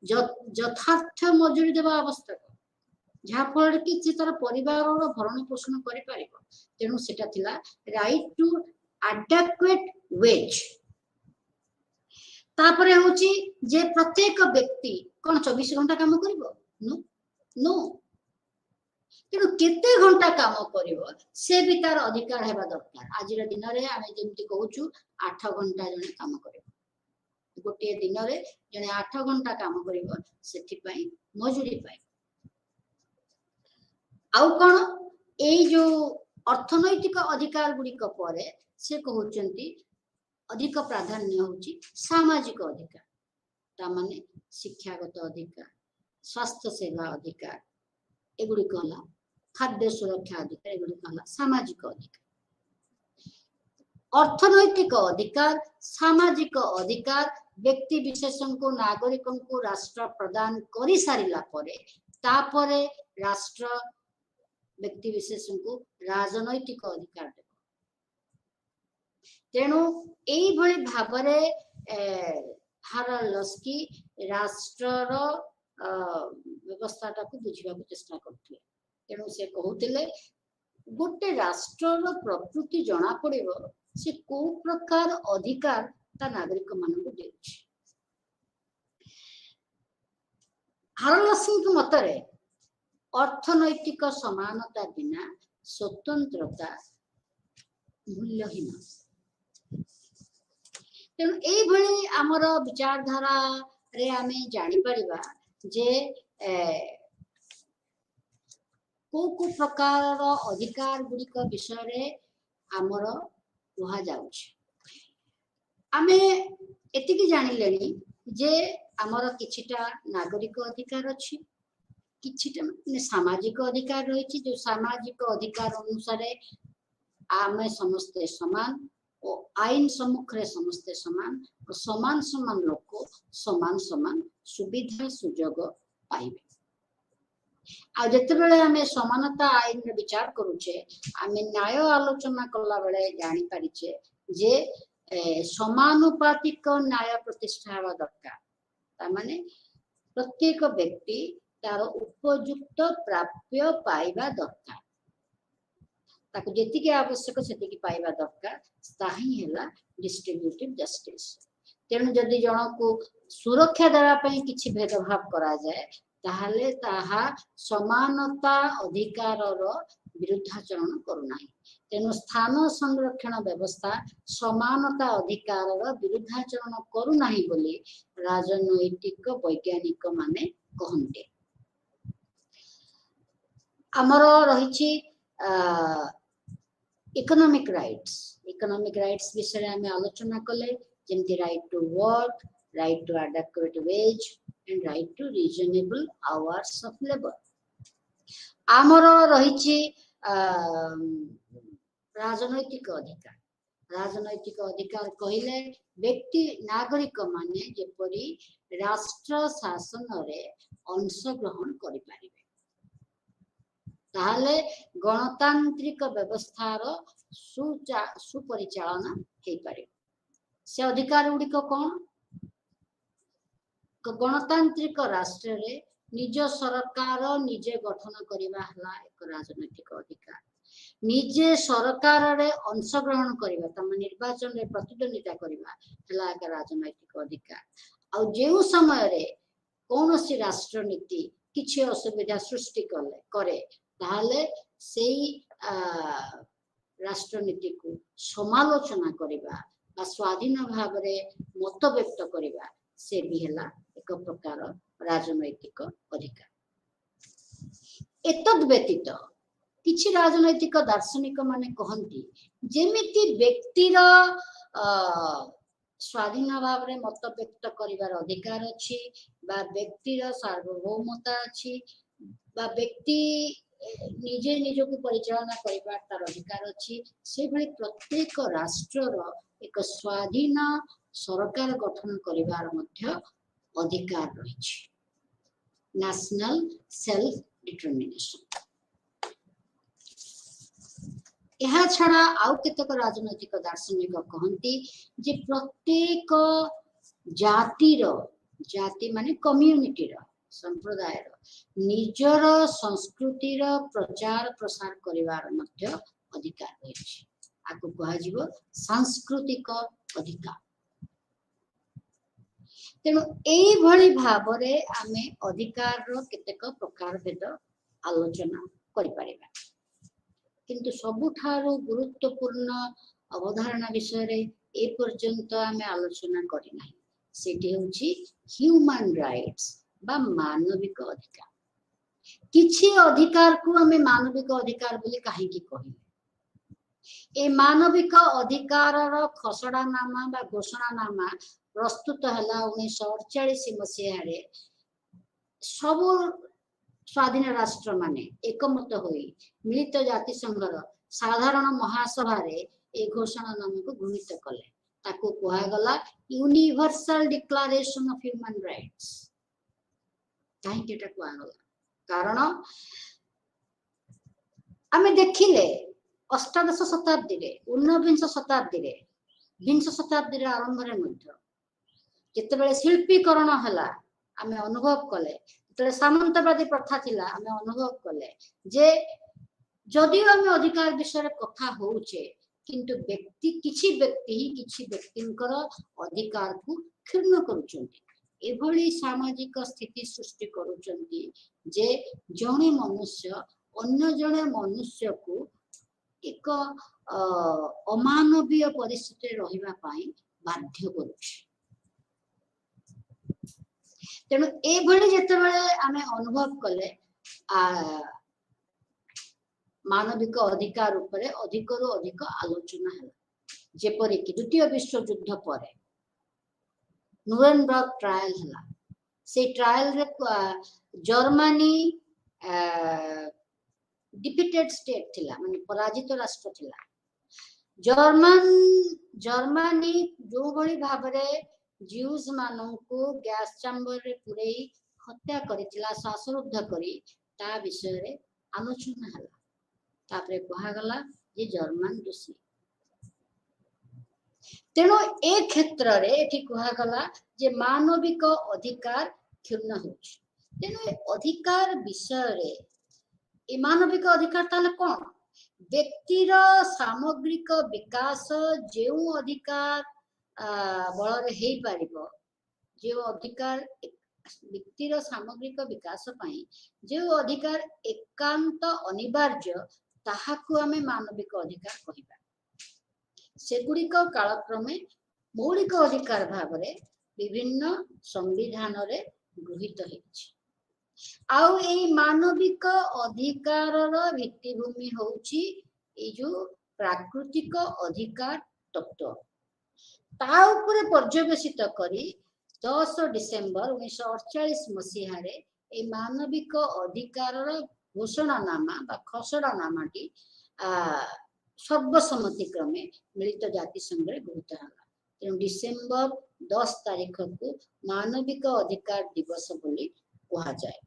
यथार्थ मजूरी देवा आवश्यक जहाँ फल कि तार परिवार भरण पोषण कर तेणु सेटा थिला राइट टू एडेक्वेट वेज। तापरे होची जे प्रत्येक व्यक्ति कौन 24 घंटा काम करिवो नो नो तेणु केते घंटा काम करिवो से भी तार अधिकार हेबा दरकार। आज दिन में आम जमी कहूँ 8 घंटा जने काम कर गोटे दिन में जने 8 घंटा काम करिवो सेथिपाई मजूरी पाए। आउ कौन एई जो अर्थनैतिक अधिकार गुड़िक पर से कहउचंती अधिक प्राधान्य होची सामाजिक अधिकार। तामाने शिक्षागत अधिकार, स्वास्थ्य सेवा अधिकार, एगुड़िक हला खाद्य सुरक्षा अधिकार, एगुड़िक हला सामाजिक अधिकार। अर्थनैतिक अधिकार, सामाजिक अधिकार व्यक्ति विशेषण को नागरिकों को राष्ट्र प्रदान करि सारिला परे तापरे राष्ट्र व्यक्ति विशेषण को राजनैतिक अधिकार दे। तेणु एई भली भाबरे हाराल्ड लस्की राष्ट्रर व्यवस्थाटा को बुझिबा को चेष्टा करथिले। तेणु से कहउतिले गोटे राष्ट्रर प्रकृति जना पड़िबो से को प्रकार अधिकार ता नागरिक मानक देउछि। हाराल्ड लस्की मतरे अर्थनैतिक समानता बिना स्वतंत्रता मूल्यहीन। तेणु एई भली आमर विचारधारा रे आमे जानि परिबा जे को प्रकार अधिकार गुड़िक विषय रे आमर कहा जाउछि। आमे एतिकी जानिलेनी जे आमर किछिटा नागरिक अधिकार अछि, किछिटा सामाजिक अधिकार रही। जो सामाजिक अधिकार अनुसार आमे समस्ते समान और आईन सम्मुखें समस्ते समान और समान समान लोक समान समान सुविधा सुजोग पाइबे। आ जेतेबेले आमे समानता आईन रे विचार करूचे आमे न्याय आलोचना कला बेले जानि पारिचे जे समानुपातिक न्याय प्रतिष्ठा हेबा दरकार। तामाने प्रत्येक व्यक्ति तार उपयुक्त प्राप्य पाइबा दरकार, ताको जेतिके आवश्यक सेतिके पाइबा दरकार। ताही हेला डिस्ट्रीब्यूटिव जस्टिस। तेणु जदि जन को सुरक्षा देवा पई किछि भेदभाव करा जाए ताहले ताहा समानता अधिकारर विरुद्धाचरण करूनाही। तेणु स्थान संरक्षण व्यवस्था समानता अधिकारर विरुद्धाचरण करूनाही बोली राजनैतिक वैज्ञानिक माने कहन्ते। आमर रही इकोनॉमिक राइट्स विषय आम आलोचना कले जमती right to work, right to adequate wage and right to reasonable hours of labour. आमर रही राजनैतिक अधिकार कहले व्यक्ति नागरिक माने जेपरी राष्ट्र शासन रे अंश ग्रहण करि पारिबे ताहले गणतांत्रिक व्यवस्थार सुपरिचालना हो पारे। से अधिकार गुड़िक कौन? गणतांत्रिक राष्ट्र रे निज सरकार निजे गठन करबा हला एक राजनैतिक अधिकार। निजे सरकार रे अंश ग्रहण करबा तम निर्वाचन रे प्रतिद्वंदिता करबा हला एक राजनैतिक अधिकार। आ जेउ समय रे कोनोसी राष्ट्र नीति किछि असुविधा सृष्टि करे ताहले सेई राष्ट्रनीति को समालोचना करिबा बा स्वाधीन भाव में मत व्यक्त करिबा से भी हेला एक प्रकार राजनैतिक अधिकार। एतद व्यतीत किछि राजनैतिक दार्शनिक माने कहंती जेमिति व्यक्तिर स्वाधीन भाव में मत व्यक्त करिवार अधिकार अछि बा व्यक्तिर सार्वभौमता अछि बा व्यक्ति निजे निज को परिचालना करिवार तार अधिकार अछि। से भली प्रत्येक राष्ट्रर एक स्वाधीन सरकार गठन करिवार मध्य अधिकार रहिछि, नेशनल सेल्फ डिटरमिनेशन। यह छड़ा आउ केतक राजनैतिक दार्शनिक कहंती जे प्रत्येक जाति माने कम्युनिटी संप्रदाय निजर संस्कृतिर प्रचार प्रसार करिवार मध्य अधिकार रहिछि। आकु कहाजिबो सांस्कृतिक अधिकार। तेणु एई भली भाबरे आमे अधिकार रो केतेक प्रकार भेद आलोचना କରିପାରିବା। କିନ୍ତୁ ସବୁଠାରୁ ଗୁରୁत्वपूर्ण अवधारणा विषय ए पर्यंत आमे आलोचना करिना सेठी होची ह्यूमन राइट्स बा मानविक अधिकार। किछि अधिकार को आमे मानविक अधिकार बोली काहे की कहि ए मानविक अधिकार रो खसडा नामा बा घोषणा नामा प्रस्तुत हला 1948 मसिया रे सब स्वाधीन राष्ट्र माने एकमत होई मिलित जाति संघर साधारण महासभा रे ए घोषणा नाम को गृहीत कले ताको कुहा गला universal declaration of human rights. काहे केटा कुहा गला कारण आमे देखिले अष्टादश शताब्दी रे ऊनविंश शताब्दी रे विंश शताब्दी रे आरंभ रे मध्य जेतेबेले शिल्पीकरण हला आमे अनुभव कले जेतेबेले सामंतवादी प्रथा थिला आमे अनुभव कले जे जदि आमे अधिकार विषय कथा होउचे किंतु व्यक्ति किछि व्यक्तिंकर अधिकार को क्षुण्ण करूचंती एभली सामाजिक स्थिति सृष्टि करूचंती जे जणे मनुष्य अन्य जणे मनुष्य को एक अमानवीय परिस्थिति रहिबा पाई बाध्य करूछ। तेणु एभली जेतेबेले आमे अनुभव कले मानविक अधिकार उपरे अधिकरु अधिक आलोचना है जेपरि कि द्वितीय विश्व युद्ध परे नुरेनबर्ग ट्रायल हला से ट्रायल रे जर्मनी डिफिटेड स्टेट थिला माने पराजित राष्ट्र थिला। जर्मनी जो भली भाबरे ज्यूज मानन को गैस चैम्बर रे पुरेई हत्या करिथिला श्वासरुद्ध करी ता विषय रे आलोचना हला तापरे कहा गला जे जर्मन दोषी। तेणु ए क्षेत्र रे एठी कहा गला जे मानविक अधिकार क्षुण्ण होछ। तेणु अधिकार विषय रे ए मानविक अधिकार ताले कोन व्यक्तिर सामग्रिक विकास जेउ अधिकार बल रे हेई पारिबो जे अधिकार व्यक्तिर सामग्रिक विकास पई जे अधिकार एकांत अनिवार्य ताहाकु आमे मानविक अधिकार कहिबा सेगुड़िक कालक्रमे मौलिक अधिकार भावरे विभिन्न संविधान रे गृहीत हेछि। आउ ए मानविक अधिकार रो भित्तिभूमि होछि ए जो प्राकृतिक अधिकार तत्व ता उपरे पर्यवेसित करी 10 डिसेंबर 1948 मसीहा रे ए मानविक अधिकार रो घोषणा नामा बा खसड़ा नामाटी सर्वसम्मति क्रमे मिलित जाति संघ रे गृहीत हला। तेणु डिसेंबर 10 तारीख को मानविक अधिकार दिवस बोली कहा जाए।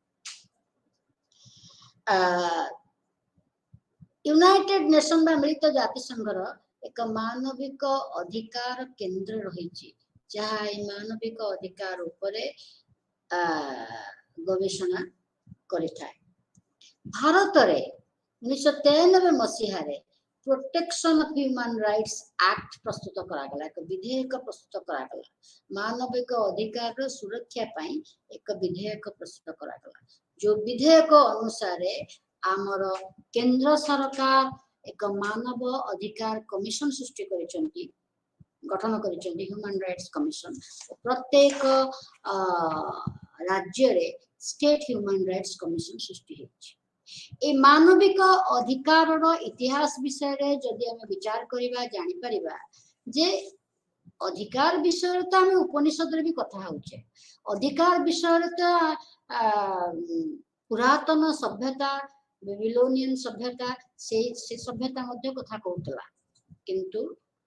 यूनाइटेड नेशन बा मिलित जाति संघर एक मानविक अधिकार केंद्र रहिछि जहा ए मानविक अधिकार उपरे गवेषणा करिथाय। भारत रे 1993 मसीहा रे protection of human rights act प्रस्तुत करा गला एक विधेयक प्रस्तुत करा गला मानविक अधिकार रो सुरक्षा पई एक विधेयक प्रस्तुत करा गला जो विधेयक अनुसार आमर केंद्र सरकार एक मानव अधिकार कमिशन सृष्टि करिसंती गठन करिसंती ह्यूमन राइट्स कमिशन प्रत्येक राज्य रे स्टेट ह्यूमन राइट्स कमिशन सृष्टि हेछि। ए मानविक अधिकार रो इतिहास विषय रे जदि हम विचार करिबा जानि परिबा जे अधिकार विषय रे त हम उपनिषद रे भी कथा होचे अधिकार विषय रे त पुरातन सभ्यता बेबीलोनियन सभ्यता से सभ्यता मध्य कथा कहतला किंतु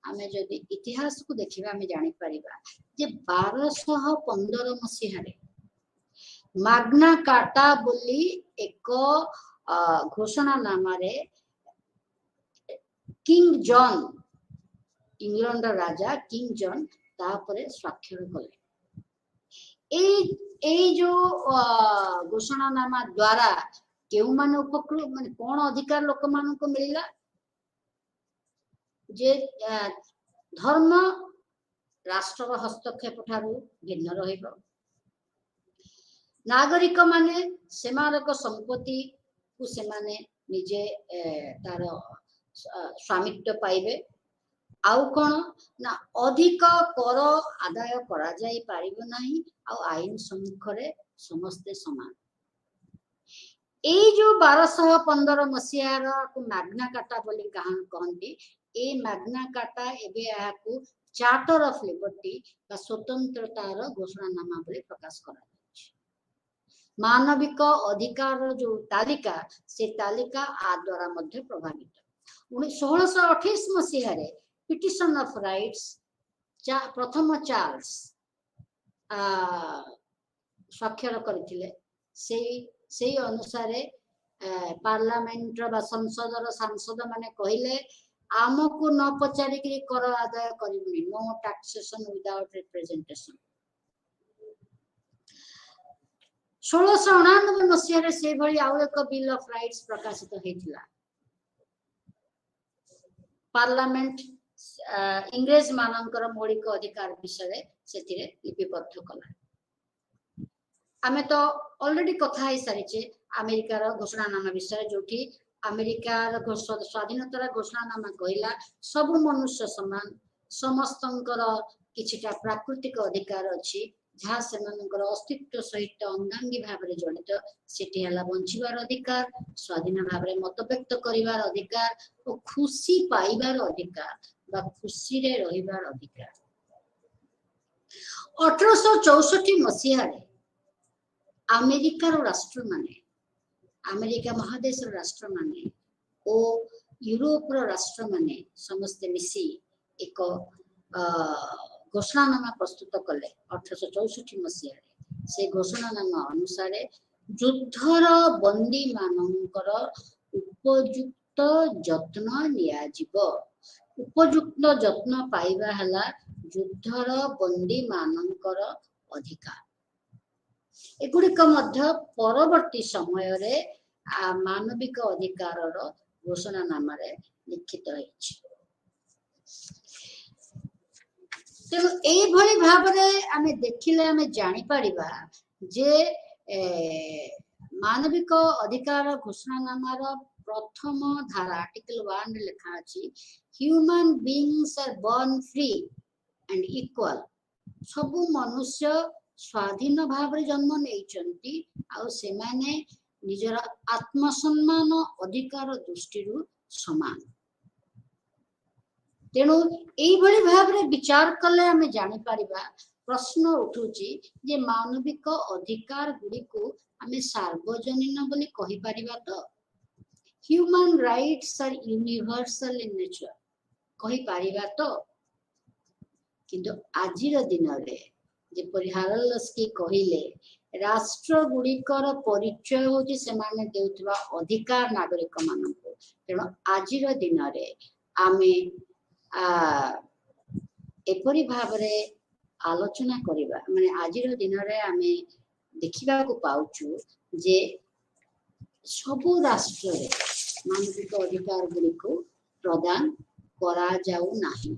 आमे जदि इतिहास को देखिबा हम जानि परिबा जे 1215 मसीहा रे माग्ना कार्टा बोली एक घोषणा नामा रे किंग जॉन इंग्लैंड राजा किंग जॉन तापरे स्वाक्षर कले ए जो घोषणा नामा द्वारा केउ माने उपकृत माने कोन अधिकार लोक मान को मिलिला जे धर्म राष्ट्र हस्तक्षेप ठारू भिन्न रहिबो नागरिक माने सेमानक संपत्ति को सेमाने निजे तार स्वामित्व पाइबे आउ कौन ना अधिक कर आदाय करा जाई पारिबो नाही आउ आईन सम्मुखरे समस्ते समान ए जो 1215 मसीहार को मैग्ना कार्टा बोली कहंती ए मैग्ना कार्टा एबे याकू चार्टर ऑफ लिबर्टी बा स्वतंत्रतार घोषणानामा बोली प्रकाश करा मानविक अधिकार जो तालिका से तालिका आ द्वारा मध्य प्रभावित 1628 मसीह रे पिटिशन ऑफ राइट्स प्रथम चार्ल्स स्वाक्षर करथिले से अनुसार पार्लियामेंट बा संसदर सांसद माने कहिले आमको न पचारि कि कर आदाय करिबुनी नो टैक्सेशन विदाउट रिप्रेजेंटेशन 1699 मसीह से भली आउ एक बिल ऑफ राइट्स प्रकाशित होइथिला पार्लियामेंट इंग्रेज मानकर मौलिक अधिकार विषय सेतिरे लिपिबद्ध कला आमे तो ऑलरेडी कथा ही सारिचे अमेरिकार घोषणानामा विषय जोठी अमेरिकार स्वाधीनतार घोषणानामा कहला सब मनुष्य समान समस्तंकर किछिटा प्राकृतिक अधिकार अछि जहाँ सेमानकर अस्तित्व सहित अंगांगी भाव में जड़ित सेठी हला बंचिबार अधिकार स्वाधीन भाव में मत व्यक्त करिवार अधिकार और खुशी पाइबार अधिकार बा खुशी रे रहिबार अधिकार 1864 मसीह रे अमेरिकार राष्ट्र माने अमेरिका महादेश राष्ट्र माने ओ यूरोप राष्ट्र माने समस्त मिसी एक घोषणानामा प्रस्तुत कले 1864 मसीह से घोषणानामा अनुसार युद्धर बंदी मानकर उपयुक्त जत्न निया जीव उपयुक्त जत्न पाइबा हला युद्धर बंदी मानकर अधिकार एगुड़िक मध्य परवर्ती समय रे मानविक अधिकार घोषणानामा रे लिखित होइछि तेणु एभली भाव आमे देखिले आमे जानि परिबा जे मानविक अधिकार घोषणानामार प्रथम धारा आर्टिकल 1 लिखा अछि human beings are born free and equal सब मनुष्य स्वाधीन भाव रे जन्म नेइचंती आ से माने निजर आत्मसम्मान अधिकार दृष्टि समान तेणु एभली भाव रे विचार कले आमे जानि परिबा प्रश्न उठुची जे मानविक अधिकार गुडी को आमे सार्वजनीन बोली कहि परिबा तो human rights are universal in nature कहि परिबा तो किंतु आजिर दिन रे जेपरि हार्लस्की कहिले राष्ट्र गुड़िकर परिचय होची सेमाने देउथबा अधिकार नागरिक मानको तेणु आजिर दिन रे आमे एपरि भावरे आलोचना करिबा माने आजिर दिन रे आमे देखिबा को पाउछु जे सबु राष्ट्र रे मानविक अधिकार गुड़िको प्रदान करा जाउ नाही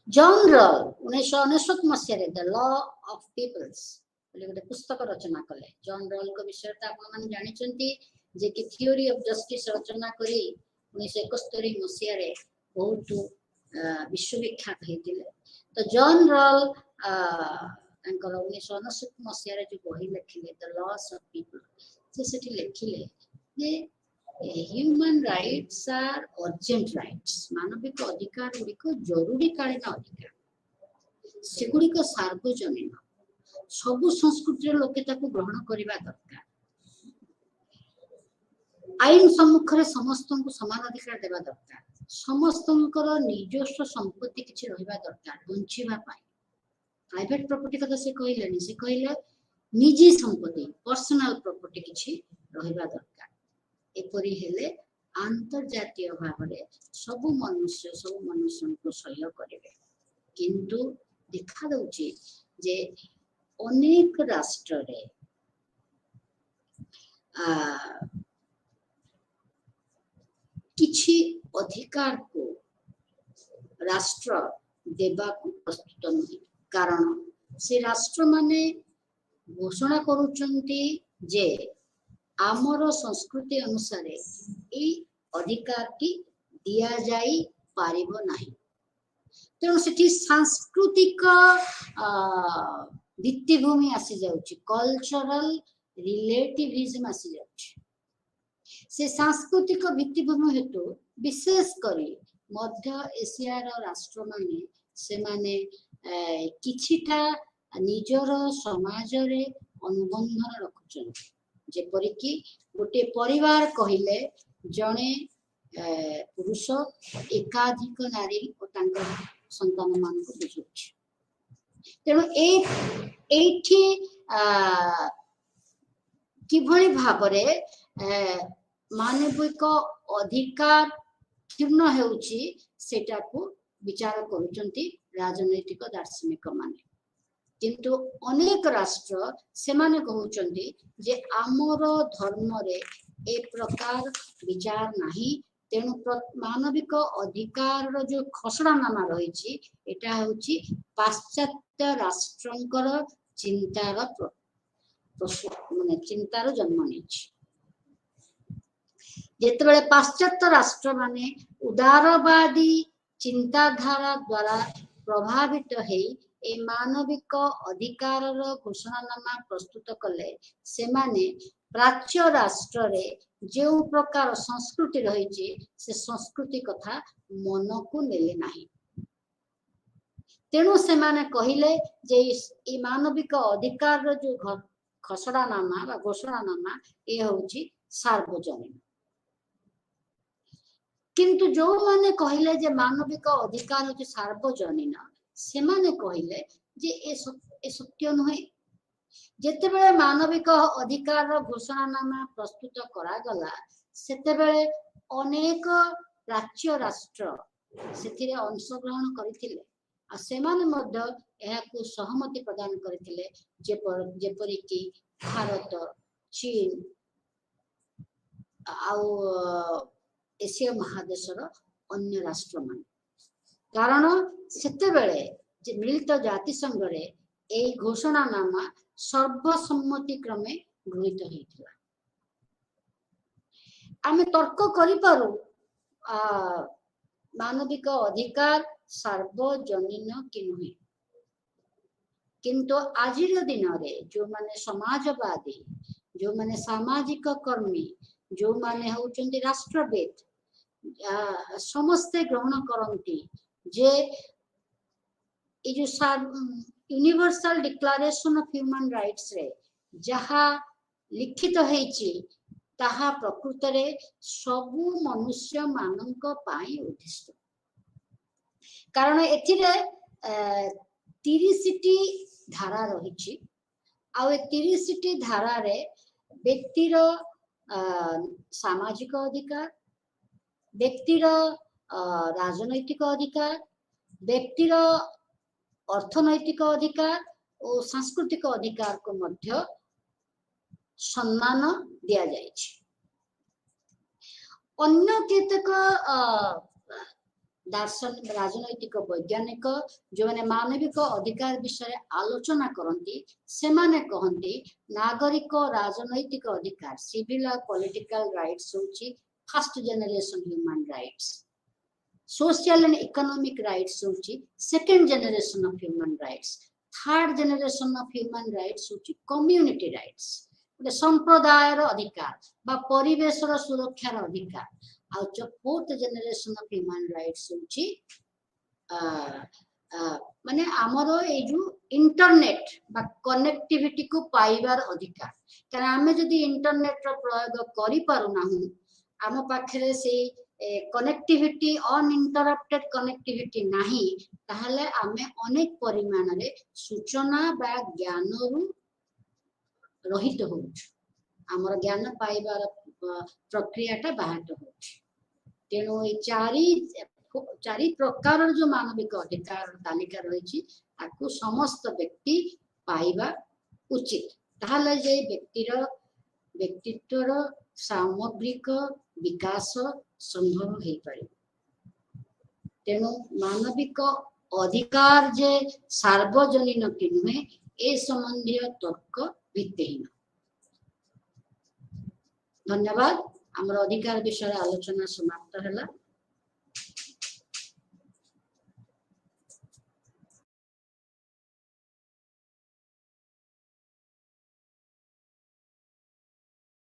जॉन रॉल 1969 मसीह द लॉ ऑफ पीपल्स बोले पुस्तक रचना कले जॉन रॉल को विषय आप माने जानि चंती जे कि थ्योरी ऑफ जस्टिस रचना करी 1971 मसीह रे बहुत विश्वविख्यात हेतिले तो जॉन रॉल अंकर 1969 मसीह रे जो बही लिखिले द लॉस ऑफ पीपल से सेठी लिखिले जे human rights are urgent rights मानविक अधिकार गुड़ी को जरूरी कालीन अधिकार से गुड़ी को सार्वजनीन सबु संस्कृति लोके ताको ग्रहण करिबा दरकार आईन सम्मुख रे समस्तन को समान अधिकार देबा दरकार समस्तनकर निजस्व संपत्ति किछि रहिबा दरकार बंचिबा पाई प्राइवेट प्रॉपर्टी कथा से कहले निजी संपत्ति पर्सनल प्रॉपर्टी किछि रहिबा दरकार एपरि हेले अंतर्जातीय भाव में सब मनुष्य को सहयोग करेंगे किंतु देखा दउची जे अनेक राष्ट्र रे किछि अधिकार को राष्ट्र देबा को प्रस्तुत नहीं कारण से राष्ट्र माने घोषणा करूचंती जे आमर संस्कृति अनुसार ये अधिकार टी दिया जाई पारिबो नाही। तेणु सेठी सांस्कृतिक भित्तिभूमि आसी जाउची, कल्चरल रिलेटिविज्म आसी जाउची। से सांस्कृतिक भित्तिभूमि हेतु विशेष करी मध्य एशियार राष्ट्र माने से माने किछिटा निजर समाज रे अनुबंधन रखुछन। जेपरिक गोटे परिवार कहिले जणे पुरुष एकाधिक नारी और तांकर संतान मान को बुझुछि। तेणु एठी किभଳି भाबरे मानविक अधिकार क्षुण्ण हेउछि सेटा को विचार करूचंती राजनैतिक दार्शनिक माने। किंतु अनेक राष्ट्र से माने कहउचंती जे आमर धर्म रे ए प्रकार विचार नाही। तेणु मानविक अधिकार रो जो खसड़ानामा रही एटा होची पाश्चात्य राष्ट्रंकर चिंतार माने चिंतार जन्म नेछि। जेतेबेले पाश्चात्य राष्ट्र माने उदारवादी चिंताधारा द्वारा प्रभावित हेई ए मानविक अधिकार घोषणानामा प्रस्तुत कले से माने प्राच्य राष्ट्र रे जो प्रकार संस्कृति रही से संस्कृति कथा मन को नेले नाही। तेणु से माने कहिले जे ई मानविक अधिकार जो खसड़ानामा बा घोषणानामा ए होची सार्वजनीन। किंतु जो माने कहिले जे मानविक अधिकार होची सार्वजनीन से माने कहिले जे ए सत्य नहे। जेतेबेले मानविक अधिकार घोषणानामा प्रस्तुत करा गला सेतेबेले अनेक प्राच्य राष्ट्र सेथिरे अंशग्रहण करिथिले आ सेमाने मध्य एहाकु सहमति प्रदान करिथिले। जेपरि कि भारत, चीन आउ एशिया महादेशर अन्य राष्ट्र मान। कारण सेतेबेले जे मिलित जातिसंघ रे ए घोषणानामा सर्वसम्मति क्रमे गृहीत होइथिला। आमे तर्क करि पारू मानविक अधिकार सार्वजनीन कि नुहे। किंतु आजिर दिन रे जो माने समाजवादी, जो माने सामाजिक कर्मी, जो माने होचंती राष्ट्रवेद समस्ते ग्रहण करंती जे ए जो universal declaration of human rights रे जहा लिखित हेची ताहा प्रकृत रे सबु मनुष्य मानक पाई उद्दिष्ट। कारण एथिरे 30टी धारा रहिची आ 30टी धारा रे व्यक्तिर सामाजिक अधिकार, व्यक्तिर राजनैतिक अधिकार, व्यक्तिर अर्थनैतिक अधिकार और सांस्कृतिक अधिकार को मध्य सम्मान दिया जायछि। अन्य केतक दार्शनिक राजनैतिक वैज्ञानिक जो माने मानविक अधिकार विषय आलोचना करती से माने कहती नागरिक राजनैतिक अधिकार सिविल और पॉलिटिकल राइट्स होची first generation human rights, social and economic rights होची second generation of human rights, third generation of human rights होची कम्युनिटी राइट्स संप्रदायर अधिकार बा परिवेशर सुरक्षार अधिकार। और जो fourth generation of human rights होची माने आमरो ए जो इंटरनेट बा कनेक्टिविटी को पाइबार अधिकार। कारण आमे जदी इंटरनेट रो प्रयोग करि पारु नाहु आम पाखरे से कनेक्टिविटी अनइंटरप्टेड कनेक्टिविटी नाही ताहले आमे अनेक परिमाण रे सूचना बा ज्ञान रु रहित होउछ। हमर ज्ञान पाइबार प्रक्रियाटा बाहट होउछ। तेणु ए चारि प्रकार जो मानविक अधिकार तालिका रही ताकू समस्त व्यक्ति पाइबा उचित। ताहले जे व्यक्तिर व्यक्तित्वर सामग्रिक विकास संभव हो पारे। तेणु मानविक अधिकार जे सार्वजनीन कि नुहे ए संबंधी तर्क भित्तिहीन। धन्यवाद। आमर अधिकार विषय आलोचना समाप्त है।